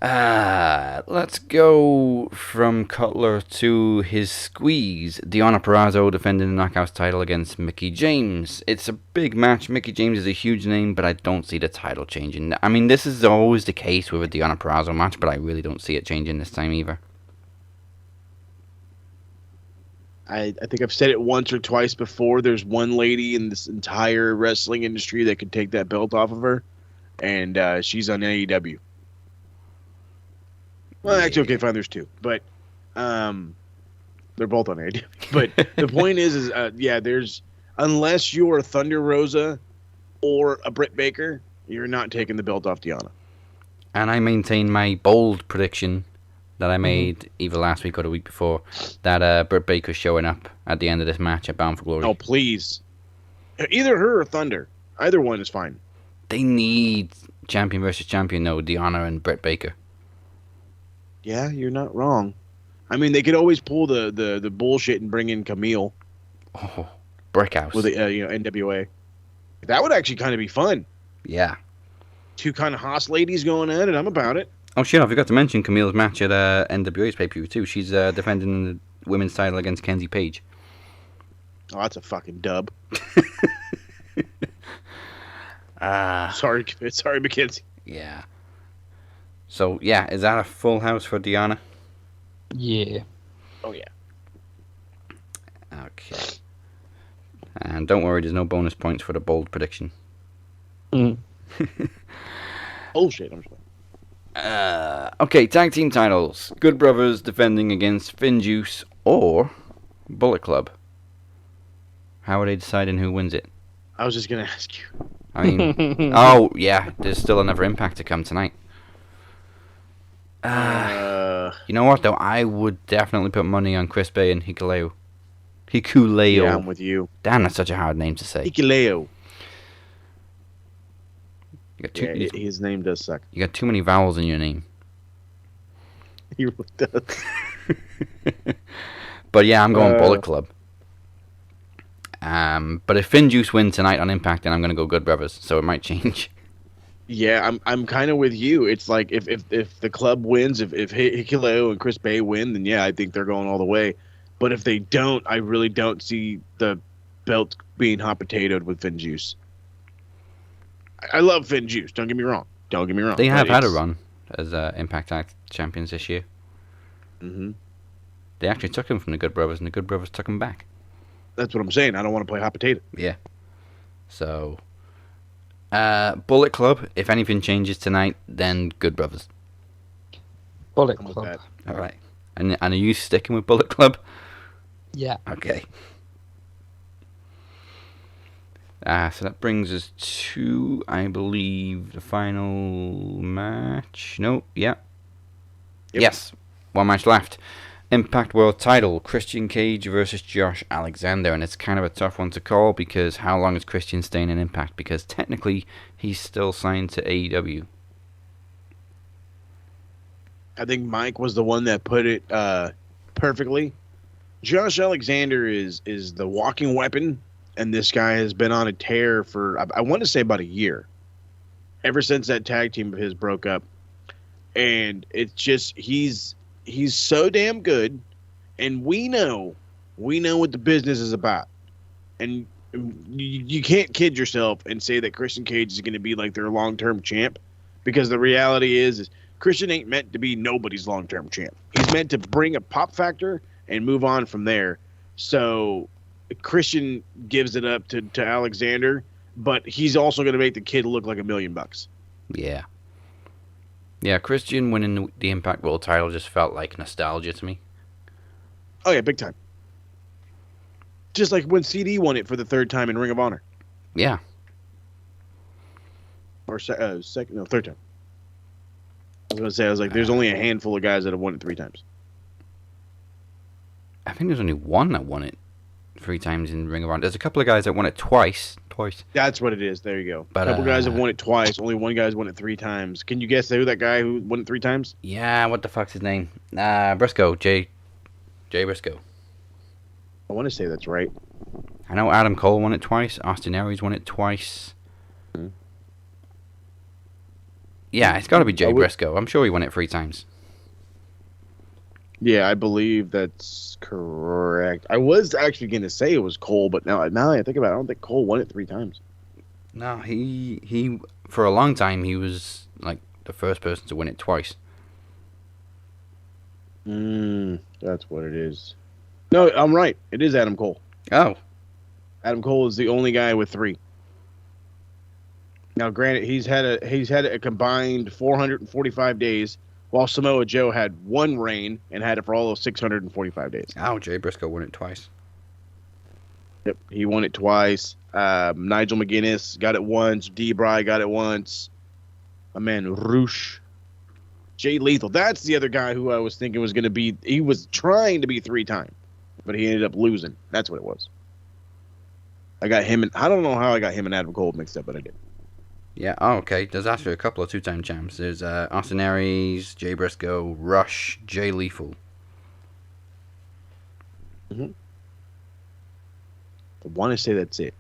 Let's go from Cutler to his squeeze. Deonna Purrazzo defending the Knockouts title against Mickie James. It's a big match. Mickie James is a huge name, but I don't see the title changing. I mean, this is always the case with a Deonna Purrazzo match, but I really don't see it changing this time either. I think I've said it once or twice before. There's one lady in this entire wrestling industry that could take that belt off of her, and she's on AEW. Well, actually, okay, fine. There's two, but they're both on AEW. But the point is there's unless you're a Thunder Rosa or a Britt Baker, you're not taking the belt off Deonna. And I maintain my bold prediction that I made either last week or the week before, that Britt Baker's showing up at the end of this match at Bound for Glory. Oh, please. Either her or Thunder. Either one is fine. They need champion versus champion, though, Deonna and Britt Baker. Yeah, you're not wrong. I mean, they could always pull the bullshit and bring in Camille. Oh, Brickhouse. With the NWA. That would actually kind of be fun. Yeah. Two kind of Haas ladies going at it. I'm about it. Oh shit, I forgot to mention Camille's match at NWA's pay-per-view too. She's defending the women's title against Kenzie Page. Oh, that's a fucking dub. Sorry, Mackenzie. Yeah. So, yeah, is that a full house for Deonna? Yeah. Oh, yeah. Okay. And don't worry, there's no bonus points for the bold prediction. Bullshit, I'm sorry. Okay, tag team titles. Good Brothers defending against Finn Juice or Bullet Club. How are they deciding who wins it? I was just going to ask you. I mean, oh, yeah, there's still another Impact to come tonight. You know what, though? I would definitely put money on Chris Bay and Hikuleo. Yeah, I'm with you. Damn, that's such a hard name to say. Hikuleo. His name does suck. You got too many vowels in your name. He really does. But yeah, I'm going Bullet Club. But if Finn Juice wins tonight on Impact, then I'm going to go Good Brothers, so it might change. Yeah, I'm kind of with you. It's like if the club wins, if Hikuleo and Chris Bay win, then yeah, I think they're going all the way. But if they don't, I really don't see the belt being hot potatoed with Finn Juice. I love Finn Juice. Don't get me wrong. They have had a run as Impact Tag Champions this year. Mm-hmm. They actually took him from the Good Brothers, and the Good Brothers took him back. That's what I'm saying. I don't want to play hot potato. Yeah. So, Bullet Club, if anything changes tonight, then Good Brothers. Bullet Club. All right. And are you sticking with Bullet Club? Yeah. Okay. So that brings us to, I believe, the final match. No, yeah. Yep. Yes, one match left. Impact World Title, Christian Cage versus Josh Alexander, and it's kind of a tough one to call because how long is Christian staying in Impact? Because technically he's still signed to AEW. I think Mike was the one that put it perfectly. Josh Alexander is the walking weapon, and this guy has been on a tear for, I want to say, about a year. Ever since that tag team of his broke up. And it's just, he's so damn good, and we know what the business is about. And you can't kid yourself and say that Christian Cage is going to be like their long-term champ, because the reality is Christian ain't meant to be nobody's long-term champ. He's meant to bring a pop factor and move on from there. So Christian gives it up to Alexander, but he's also going to make the kid look like $1 million. Yeah. Yeah, Christian winning the Impact World title just felt like nostalgia to me. Oh, yeah, big time. Just like when CD won it for the third time in Ring of Honor. Yeah. Or third time. I was going to say, there's only a handful of guys that have won it 3 times. I think there's only one that won it 3 times in Ring of Honor. There's a couple of guys that won it twice. That's what it is. There you go. But, a couple guys have won it twice. Only one guy's won it 3 times. Can you guess who that guy who won it 3 times? Yeah, what the fuck's his name? Briscoe. Jay Briscoe. I want to say that's right. I know Adam Cole won it twice. Austin Aries won it twice. Hmm. Yeah, it's got to be Jay Briscoe. I'm sure he won it 3 times. Yeah, I believe that's correct. I was actually going to say it was Cole, but now that I think about it, I don't think Cole won it 3 times. No, he for a long time, he was like the first person to win it twice. That's what it is. No, I'm right. It is Adam Cole. Oh. Adam Cole is the only guy with 3. Now, granted, he's had a combined 445 days, while Samoa Joe had 1 reign and had it for all those 645 days. Oh, Jay Briscoe won it twice. Yep, he won it twice. Nigel McGuinness got it once. D-Bry got it once. My man Roosh. Jay Lethal. That's the other guy who I was thinking was going to be. He was trying to be 3 times, but he ended up losing. That's what it was. I got him, and I don't know how I got him and Adam Cole mixed up, but I did. Yeah, oh, okay. There's actually a couple of 2-time champs. There's Austin Aries, Jay Briscoe, Rush, Jay Lethal. I want to say that's it.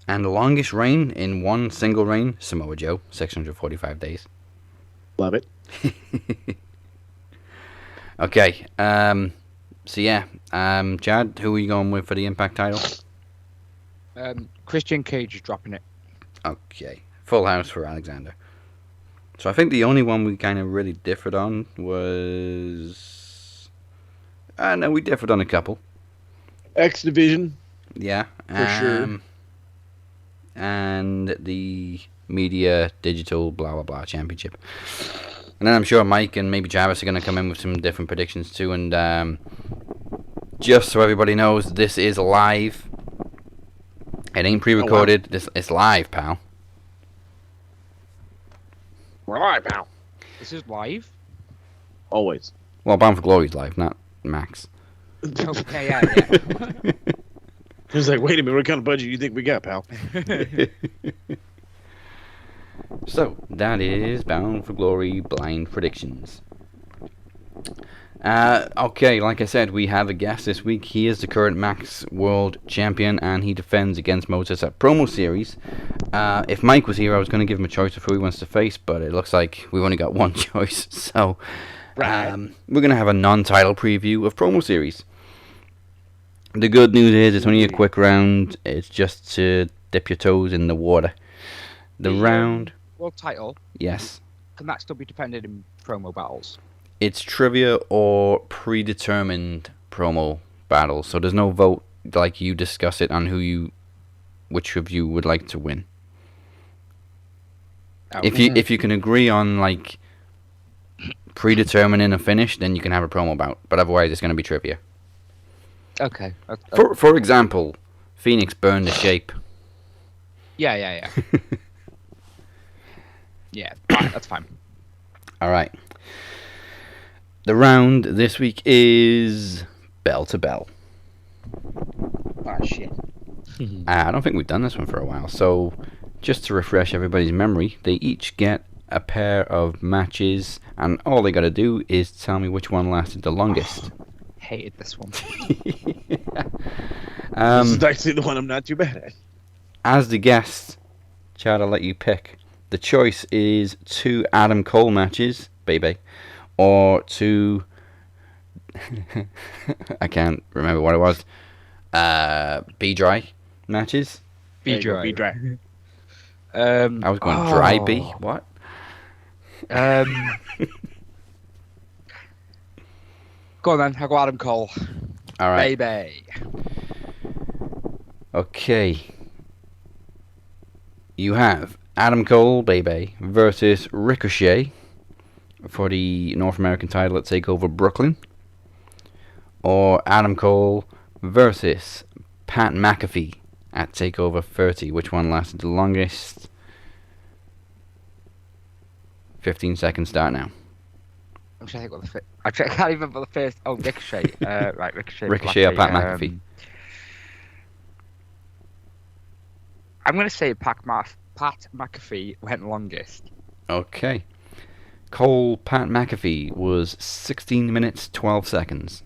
And the longest reign in one single reign, Samoa Joe, 645 days. Love it. Okay, so yeah, Chad, who are you going with for the Impact title? Christian Cage is dropping it. Okay, full house for Alexander. So I think the only one we kind of really differed on was... no, we differed on a couple. X Division. Yeah. For sure. And the Media Digital blah blah blah championship. And then I'm sure Mike and maybe Jarvis are going to come in with some different predictions too. And just so everybody knows, this is live. It ain't pre-recorded. Oh, wow. It's live, pal. We're live, pal. This is live? Always. Well, Bound for Glory's live, not Max. Okay, yeah. He was like, wait a minute, what kind of budget do you think we got, pal? So, that is Bound for Glory Blind Predictions. Okay, like I said, we have a guest this week. He is the current Max World Champion, and he defends against Moses at Promo Series. If Mike was here, I was going to give him a choice of who he wants to face, but it looks like we've only got one choice. So, we're going to have a non-title preview of Promo Series. The good news is it's only a quick round. It's just to dip your toes in the water. The round... World title? Yes. Can that still be defended in promo battles? It's trivia or predetermined promo battles, so there's no vote. Like, you discuss it on which of you would like to win. Oh. If you can agree on like predetermining a finish, then you can have a promo bout. But otherwise, it's going to be trivia. Okay. For example, Phoenix burned the shape. Yeah. Yeah, that's fine. All right. The round this week is bell to bell. Oh, shit. I don't think we've done this one for a while, so just to refresh everybody's memory, they each get a pair of matches, and all they got to do is tell me which one lasted the longest. Hated this one. This is actually the one I'm not too bad at. As the guest, Chad, I'll let you pick. The choice is 2 Adam Cole matches, baby, or 2... I can't remember what it was. B-Dry matches. B-Dry. B-Dry. I was going dry B. What? Go on then. I'll go Adam Cole. All right. Baby. Okay. You have Adam Cole, baby, versus Ricochet for the North American title at TakeOver Brooklyn. Or Adam Cole versus Pat McAfee at TakeOver 30. Which one lasted the longest? 15 seconds start now. I'm trying to think what the I can't even remember the first. Oh, Ricochet. Right, Ricochet. Ricochet or Pat McAfee? I'm going to say Pat McAfee went longest. Okay. Cole Pat McAfee was 16 minutes 12 seconds.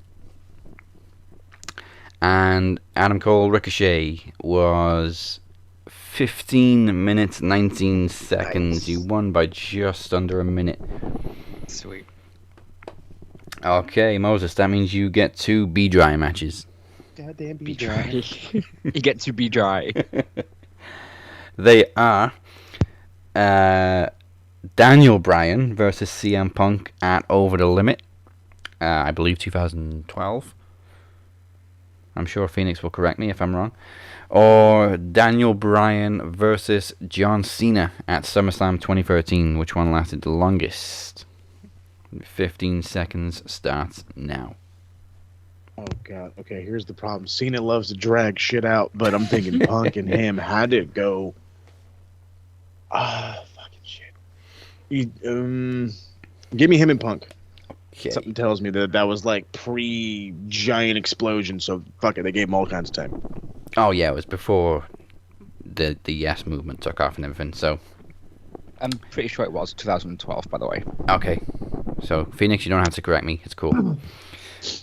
And Adam Cole Ricochet was 15 minutes 19 seconds. Nice. You won by just under a minute. Sweet. Okay, Moses, that means you get 2 B-Dry matches. Goddamn B-Dry. You get to be dry. They are Daniel Bryan versus CM Punk at Over the Limit. I believe 2012. I'm sure Phoenix will correct me if I'm wrong. Or Daniel Bryan versus John Cena at SummerSlam 2013. Which one lasted the longest? 15 seconds starts now. Oh, God. Okay, here's the problem. Cena loves to drag shit out, but I'm thinking Punk and him had to go... fucking shit. Give me him and Punk. Okay. Something tells me that was like pre-giant explosion, so fuck it, they gave him all kinds of time. Oh yeah, it was before the Yes movement took off and everything, so... I'm pretty sure it was 2012, by the way. Okay. So, Phoenix, you don't have to correct me, it's cool.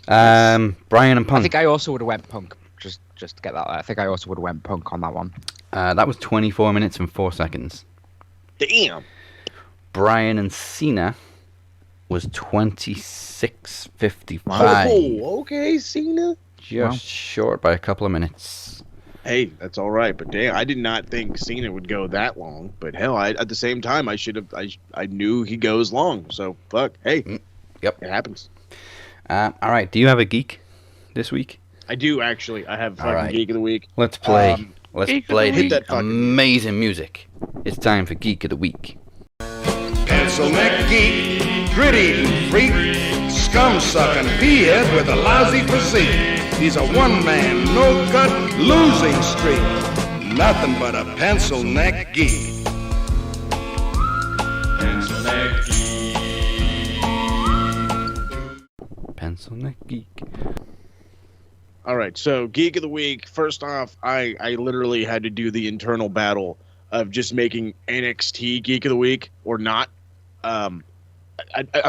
Bryan and Punk. I think I also would have went Punk, just to get that. I think I also would have went Punk on that one. That was 24 minutes and 4 seconds. Damn! Bryan and Cena was 26:55. Oh, okay, Cena. Just short by a couple of minutes. Hey, that's all right, but damn, I did not think Cena would go that long. But hell, at the same time, I knew he goes long. So fuck. Hey, yep, it happens. All right. Do you have a geek this week? I do actually. I have fucking Geek of the Week. Let's play. Let's play the amazing music. It's time for Geek of the Week. Pencil neck geek, gritty freak, scum sucking peahead with a lousy physique. He's a one-man, no-gut, losing streak. Nothing but a pencil neck geek. Pencil neck geek. Pencil neck geek. All right, so Geek of the Week. First off, I literally had to do the internal battle of just making NXT Geek of the Week or not. I'm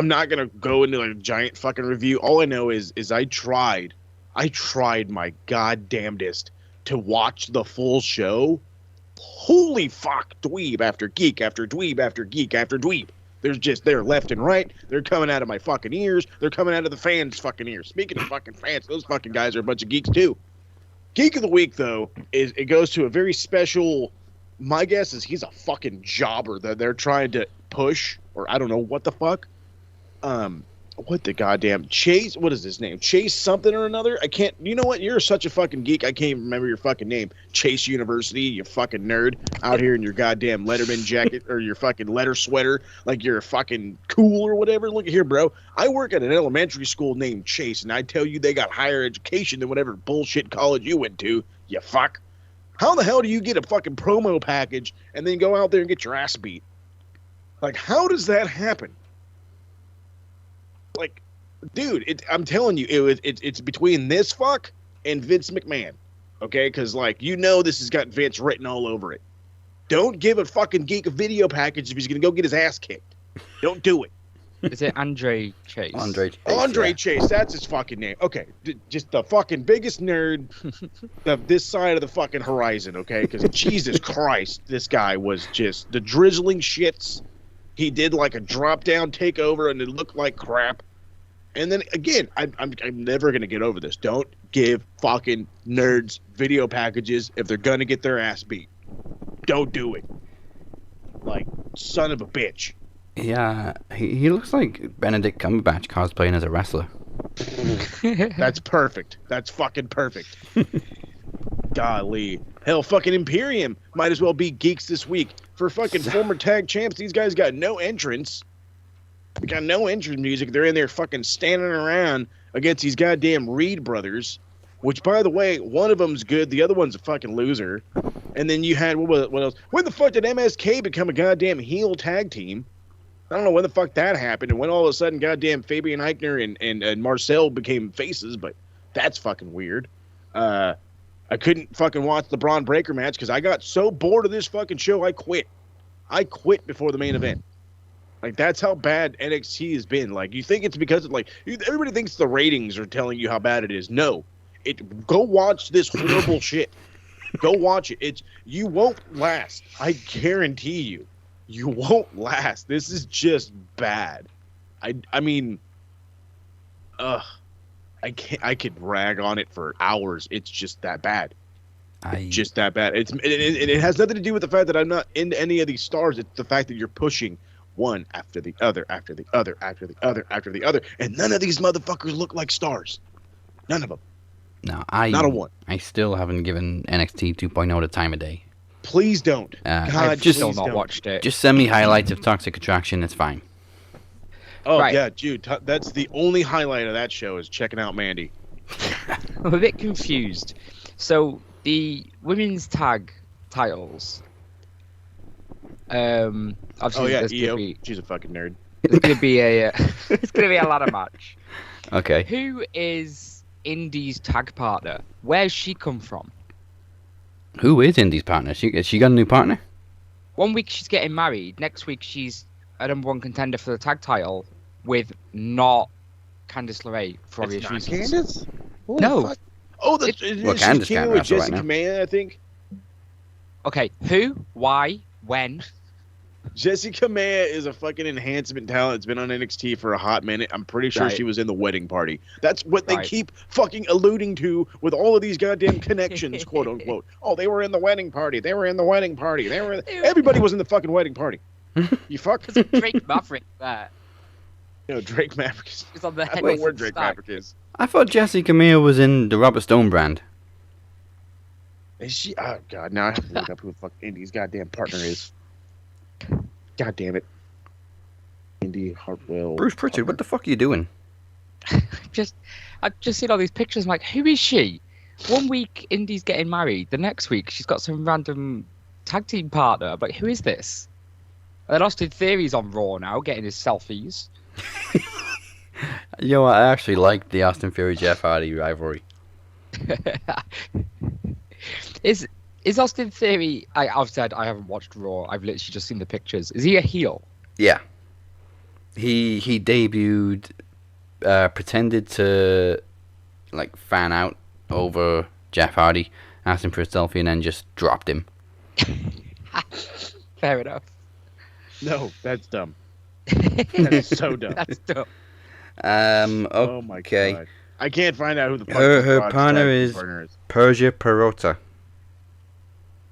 not gonna go into like a giant fucking review. All I know is I tried my goddamnedest to watch the full show. Holy fuck, dweeb after geek after dweeb after geek after dweeb. They're left and right. They're coming out of my fucking ears. They're coming out of the fans' fucking ears. Speaking of fucking fans, those fucking guys are a bunch of geeks too. Geek of the Week, though, it goes to a very special... My guess is he's a fucking jobber that they're trying to push, or I don't know what the fuck. What the goddamn Chase? What is his name? Chase something or another? I can't. You know what? You're such a fucking geek. I can't even remember your fucking name. Chase University. You fucking nerd out here in your goddamn Letterman jacket or your fucking letter sweater, like you're fucking cool or whatever. Look at here, bro. I work at an elementary school named Chase, and I tell you they got higher education than whatever bullshit college you went to. You fuck. How the hell do you get a fucking promo package and then go out there and get your ass beat? Like, how does that happen? Like, Dude, I'm telling you, it's between this fuck and Vince McMahon. Okay, because like this has got Vince written all over it. Don't give a fucking Geek a video package if he's gonna go get his ass kicked. Don't do it. Is it Andre Chase? Andre Chase, that's his fucking name. Okay, just the fucking biggest nerd of this side of the fucking horizon, okay? Because Jesus Christ, this guy was just the drizzling shits. He did like a drop-down takeover, and it looked like crap. And then, again, I'm never going to get over this. Don't give fucking nerds video packages if they're going to get their ass beat. Don't do it. Like, son of a bitch. Yeah, he looks like Benedict Cumberbatch cosplaying as a wrestler. That's perfect. That's fucking perfect. Golly. Hell, fucking Imperium might as well be geeks this week. For fucking former tag champs, these guys got no entrance. They got no entrance music. They're in there fucking standing around against these goddamn Reed brothers. Which, by the way, one of them's good. The other one's a fucking loser. And then you had, what else? When the fuck did MSK become a goddamn heel tag team? I don't know when the fuck that happened, and when all of a sudden goddamn Fabian Eichner and Marcel became faces, but that's fucking weird. I couldn't fucking watch the Braun Breaker match because I got so bored of this fucking show, I quit. I quit before the main event. Like, that's how bad NXT has been. Like, you think it's because of, like, everybody thinks the ratings are telling you how bad it is. No. Go watch this horrible shit. Go watch it. You won't last. I guarantee you. You won't last. This is just bad. I mean, I could rag on it for hours. It's just that bad. Just that bad. It has nothing to do with the fact that I'm not into any of these stars. It's the fact that you're pushing one after the other, after the other, after the other, after the other, and none of these motherfuckers look like stars. None of them. No, not a one. I still haven't given NXT 2.0 the time of day. Please don't. I've just still not watched it. Just send me highlights of Toxic Attraction. It's fine. Oh, right. Yeah, dude. That's the only highlight of that show is checking out Mandy. I'm a bit confused. So, the women's tag titles. Obviously, EO. She's a fucking nerd. There's going to be it's going to be a ladder match. Okay. Who is Indy's tag partner? Where's she come from? Who is Indy's partner? She got a new partner? 1 week she's getting married. Next week she's a number one contender for the tag title with not Candice LeRae for obvious reasons. Candice? No. Fuck? Oh, Candice can't with Jessica May, I think. Okay, who, why, when? Jessica May is a fucking enhancement talent. It's been on NXT for a hot minute. I'm pretty sure she was in the wedding party. That's what they keep fucking alluding to with all of these goddamn connections, quote unquote. Oh, they were in the wedding party. They were in the wedding party. Everybody was in the fucking wedding party. You fuck. Drake Maverick there. No, Drake Maverick is on the head. I don't know where Drake Maverick is. I thought Jessica May was in the Robert Stone brand. Is she? Oh, God. Now I have to look up who the fuck Indy's goddamn partner is. God damn it. Indy Hartwell. Bruce Pritchard, what the fuck are you doing? I've just seen all these pictures. I'm like, who is she? 1 week, Indy's getting married. The next week, she's got some random tag team partner. I'm like, who is this? And then Austin Theory's on Raw now, getting his selfies. You know what? I actually like the Austin Theory Jeff Hardy rivalry. Is Austin Theory? I've said I haven't watched Raw. I've literally just seen the pictures. Is he a heel? Yeah. He debuted, pretended to like fan out over Jeff Hardy, asked him for a selfie, and then just dropped him. Fair enough. No, that's dumb. That's so dumb. That's dumb. Okay. Oh my God. I can't find out who the fuck her partner is Persia Perota.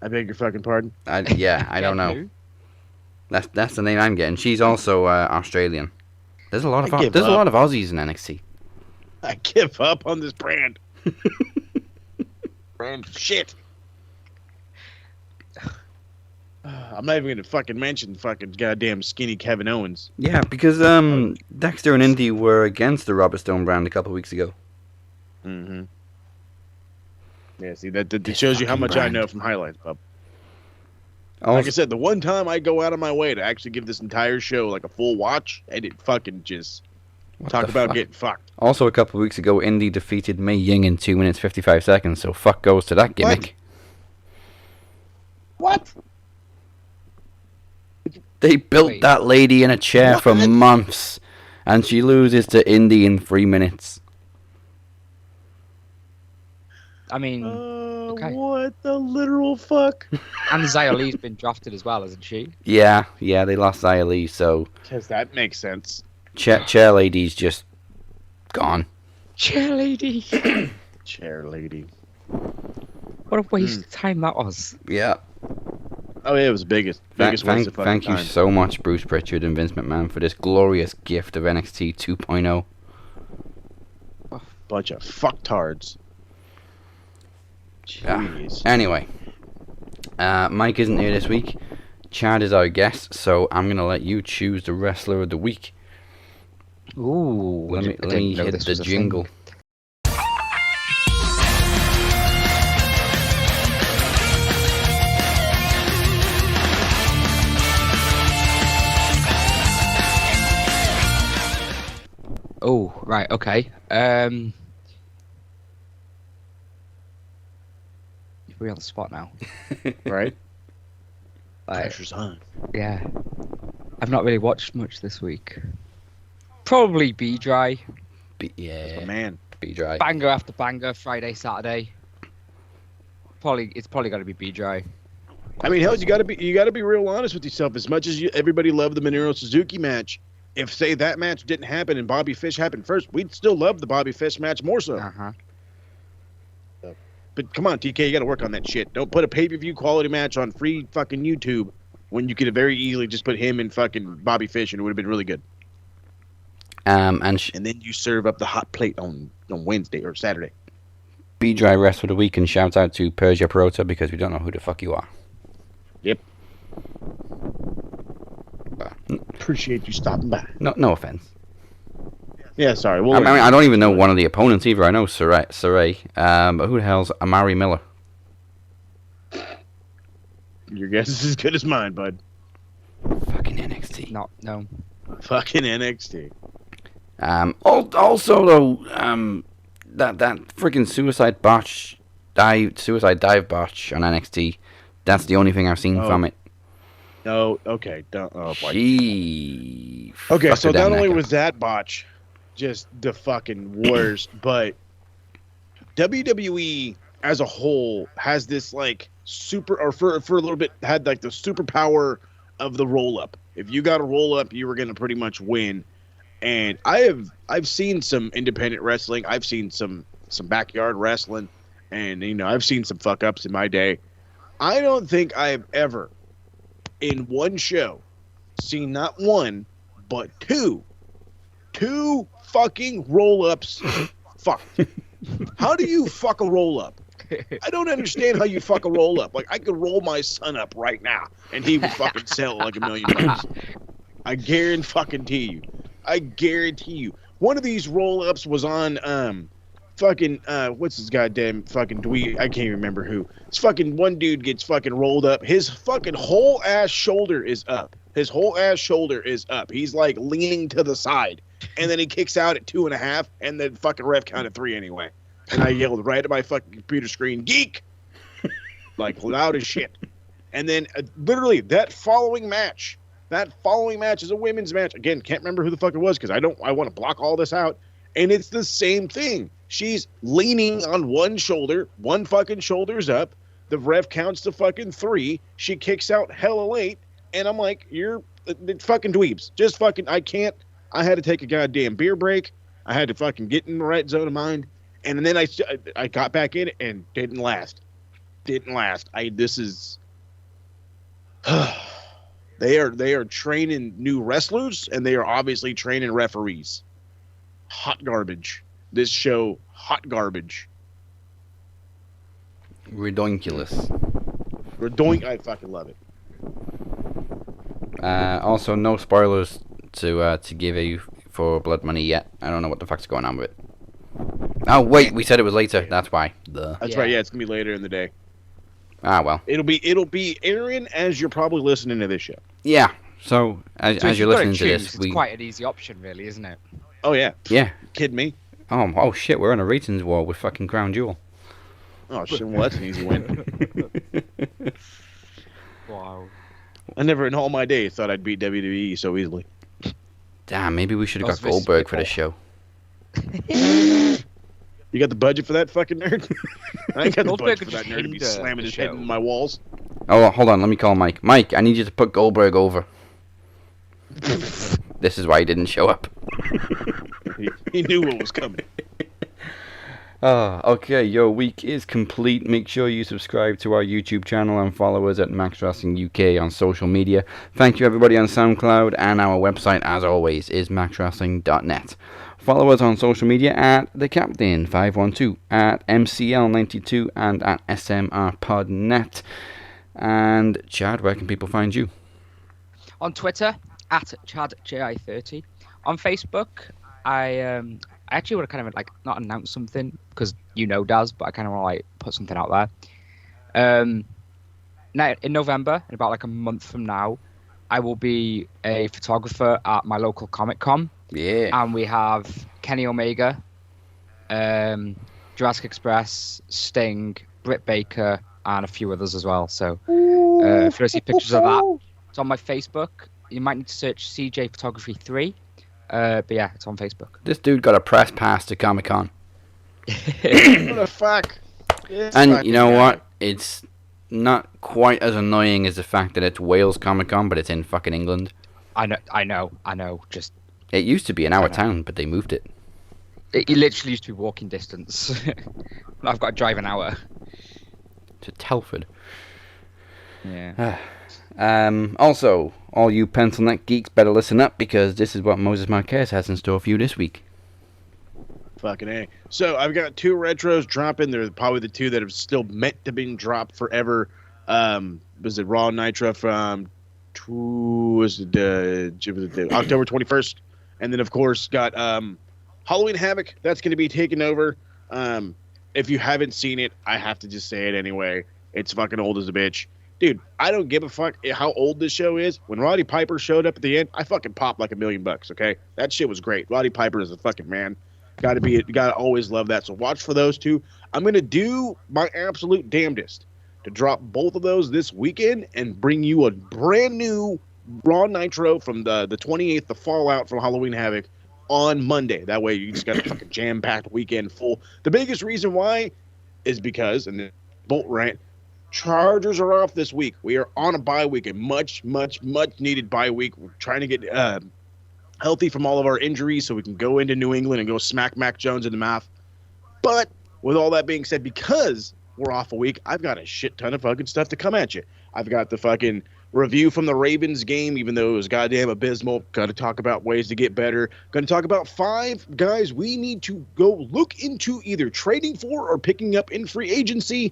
I beg your fucking pardon? I don't know. That's the name I'm getting. She's also Australian. There's a lot of Aussies in NXT. I give up on this brand. Brand shit. I'm not even gonna fucking mention fucking goddamn skinny Kevin Owens. Yeah, because Dexter and Indy were against the Robert Stone brand a couple of weeks ago. Mm-hmm. Yeah, see that shows you how much I know from highlights, bub. Like I said, the one time I go out of my way to actually give this entire show like a full watch, and it fucking just Talk about getting fucked. Also, a couple of weeks ago, Indy defeated Mei Ying in 2 minutes 55 seconds. So fuck goes to that gimmick. What? They built that lady in a chair for months, and she loses to Indy in 3 minutes. I mean, okay. What the literal fuck? And Xia Li's been drafted as well, hasn't she? Yeah, they lost Xia Li, so Because that makes sense. chair lady's just gone. Chair lady. Chair lady. What a waste of time that was. Yeah. Oh yeah, it was the biggest waste of fucking Thank you time. so much, Bruce Pritchard and Vince McMahon, for this glorious gift of NXT 2.0. Bunch of fucktards. Yeah. Jeez. Anyway, Mike isn't here this week. Chad is our guest, so I'm gonna let you choose the wrestler of the week. Ooh. Let me hit the jingle. Oh, right, okay. We're on the spot now. Right? Like, Pressure's on. yeah. I've not really watched much this week. Probably B-Dry. Yeah, Man. be dry. Banger after banger, Friday, Saturday. It's probably got to be B-Dry. I mean, hell, you gotta be real honest with yourself. As much as everybody loved the Minoru Suzuki match, if say that match didn't happen and Bobby Fish happened first, we'd still love the Bobby Fish match more so. Uh-huh. But come on, TK, you got to work on that shit. Don't put a pay-per-view quality match on free fucking YouTube when you could have very easily just put him and fucking Bobby Fish and it would have been really good. And then you serve up the hot plate on Wednesday or Saturday. be dry rest of the week, and shout out to Persia Perota because we don't know who the fuck you are. Yep. Appreciate you stopping by. No offense. Yeah, sorry. I mean, I don't even know one of the opponents either. I know Saray, but who the hell's Amari Miller? Your guess is as good as mine, bud. Fucking NXT. No. Fucking NXT. Also though, that freaking suicide dive botch on NXT. That's the only thing I've seen from it. No, okay. Don't. Oh boy. Okay, so not only was that botch just the fucking worst, but WWE as a whole has this like super, or for a little bit had like the superpower of the roll up. If you got a roll up, you were gonna pretty much win. And I've seen some independent wrestling. I've seen some backyard wrestling, and I've seen some fuck ups in my day. I don't think I've ever in one show seen not one but two fucking roll-ups fucked. How do you fuck a roll-up? I don't understand how you fuck a roll-up. Like, I could roll my son up right now, and he would fucking sell like $1 million. I guarantee you. One of these roll-ups was on, what's his goddamn fucking dweeb? I can't even remember who. It's fucking one dude gets fucking rolled up. His fucking whole ass shoulder is up. He's like leaning to the side. And then he kicks out at 2.5, and then fucking ref counted 3 anyway. And I yelled right at my fucking computer screen, "Geek!" Like loud as shit. And then literally that following match is a women's match. Again, can't remember who the fuck it was because I want to block all this out. And it's the same thing. She's leaning on one shoulder, one fucking shoulder's up. The ref counts to fucking 3. She kicks out hella late. And I'm like, you're fucking dweebs. Just fucking, I can't. I had to take a goddamn beer break. I had to fucking get in the right zone of mind. And then I got back in it and didn't last. This is, they are training new wrestlers and they are obviously training referees. Hot garbage. This show, hot garbage. Redonkulous. I fucking love it. Also, no spoilers to give you for Blood Money yet. I don't know what the fuck's going on with it. Oh wait, we said it was later. That's why. That's right. Yeah, it's gonna be later in the day. Ah well. It'll be airing as you're probably listening to this show. Yeah. So as you're listening to this, it's quite an easy option, really, isn't it? Oh, yeah. Yeah. Kidding me? Oh shit, we're on a ratings war with fucking Crown Jewel. Oh, shit, well, that's an easy win. Wow. I never in all my days thought I'd beat WWE so easily. Damn, maybe we should have Those got Goldberg for this show. You got the budget for that fucking nerd? I ain't got the Goldberg budget for that could nerd to be hinder slamming the his head show. in my walls. Oh, hold on, let me call Mike. Mike, I need you to put Goldberg over. This is why he didn't show up. He knew what was coming. Okay, your week is complete. Make sure you subscribe to our YouTube channel and follow us at Max Wrestling UK on social media. Thank you everybody on SoundCloud, and our website, as always, is maxwrestling.net. Follow us on social media at TheCaptain512, at MCL92, and at SMRPodNet. And Chad, where can people find you? On Twitter, at ChadJI30. On Facebook, I actually want to kind of like not announce something because Daz, but I kind of want to like put something out there. Now in November, in about like a month from now, I will be a photographer at my local Comic-Con. Yeah. And we have Kenny Omega, Jurassic Express, Sting, Britt Baker, and a few others as well. So if you want to see pictures of that, it's on my Facebook. You might need to search CJ Photography 3. But yeah, it's on Facebook. This dude got a press pass to Comic-Con. What the fuck? And you know what? It's not quite as annoying as the fact that it's Wales Comic-Con, but it's in fucking England. I know. Just It used to be in our town, but they moved it. it literally used to be walking distance. I've got to drive an hour. To Telford. Yeah. Also, all you pencil neck geeks better listen up, because this is what Moses Marquez has in store for you this week. Fucking A. So I've got 2 retros dropping. They're probably the 2 that have still meant to be dropped forever. Was it Raw Nitro from October 21st? And then, of course, got Halloween Havoc. That's going to be taken over. If you haven't seen it, I have to just say it anyway. It's fucking old as a bitch. Dude, I don't give a fuck how old this show is. When Roddy Piper showed up at the end, I fucking popped like $1 million, okay? That shit was great. Roddy Piper is a fucking man. Gotta always love that. So watch for those 2. I'm gonna do my absolute damnedest to drop both of those this weekend and bring you a brand new Raw Nitro from the 28th, the Fallout from Halloween Havoc, on Monday. That way you just got a fucking jam-packed weekend full. The biggest reason why is because, and the bolt rant, Chargers are off this week. We are on a bye week, a much, much, much needed bye week. We're trying to get healthy from all of our injuries so we can go into New England and go smack Mac Jones in the mouth. But with all that being said, because we're off a week, I've got a shit ton of fucking stuff to come at you. I've got the fucking review from the Ravens game, even though it was goddamn abysmal. Got to talk about ways to get better. Going to talk about 5 guys we need to go look into either trading for or picking up in free agency.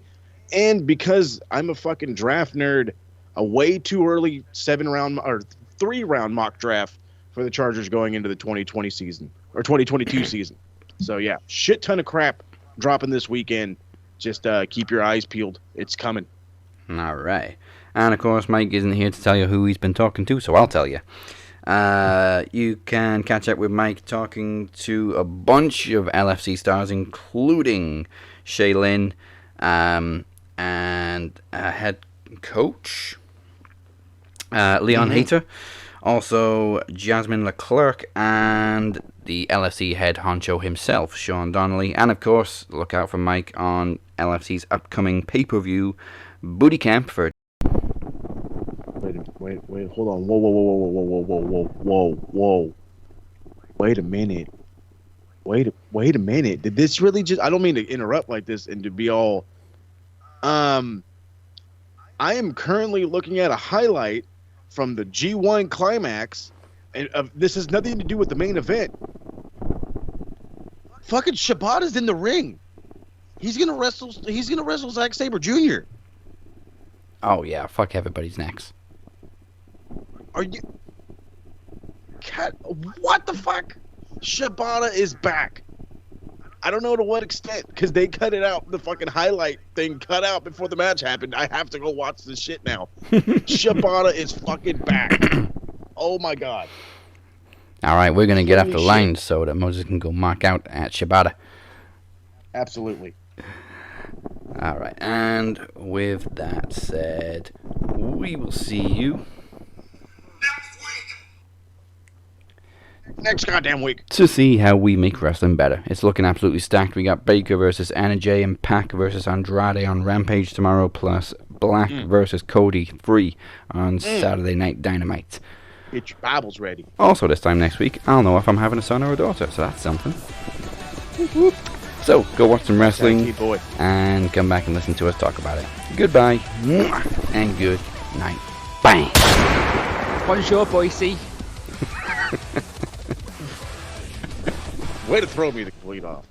And because I'm a fucking draft nerd, a way too early 7-round or 3-round mock draft for the Chargers going into the 2020 season or 2022 season. So yeah, shit ton of crap dropping this weekend. Just keep your eyes peeled. It's coming. All right. And of course, Mike isn't here to tell you who he's been talking to, so I'll tell you. You can catch up with Mike talking to a bunch of LFC stars, including Shaylin, and head coach Leon Hayter, also Jasmine Leclerc, and the LFC head honcho himself, Sean Donnelly. And of course, look out for Mike on LFC's upcoming pay-per-view Booty Camp for... Wait, hold on. Whoa. Wait a minute. Wait a minute. Did this really just... I don't mean to interrupt like this and to be all... I am currently looking at a highlight from the G1 Climax, and this has nothing to do with the main event. Fucking Shibata's in the ring. He's gonna wrestle Zack Sabre Jr. Oh yeah, fuck everybody's necks. Are you... What the fuck? Shibata is back. I don't know to what extent, because they cut it out. The fucking highlight thing cut out before the match happened. I have to go watch this shit now. Shibata is fucking back. Oh my god. All right, we're going to get off the line so that Moses can go mark out at Shibata. Absolutely. All right, and with that said, we will see you next goddamn week to see how we make wrestling better. It's looking absolutely stacked. We got Baker versus Anna Jay and Pac versus Andrade on Rampage tomorrow, plus Black versus Cody 3 on Saturday Night Dynamite. Get your Bibles ready. Also, this time next week, I'll know if I'm having a son or a daughter, so that's something. So, go watch some wrestling and come back and listen to us talk about it. Goodbye and good night. Bang! Bonjour, Boise. Way to throw me the complete off.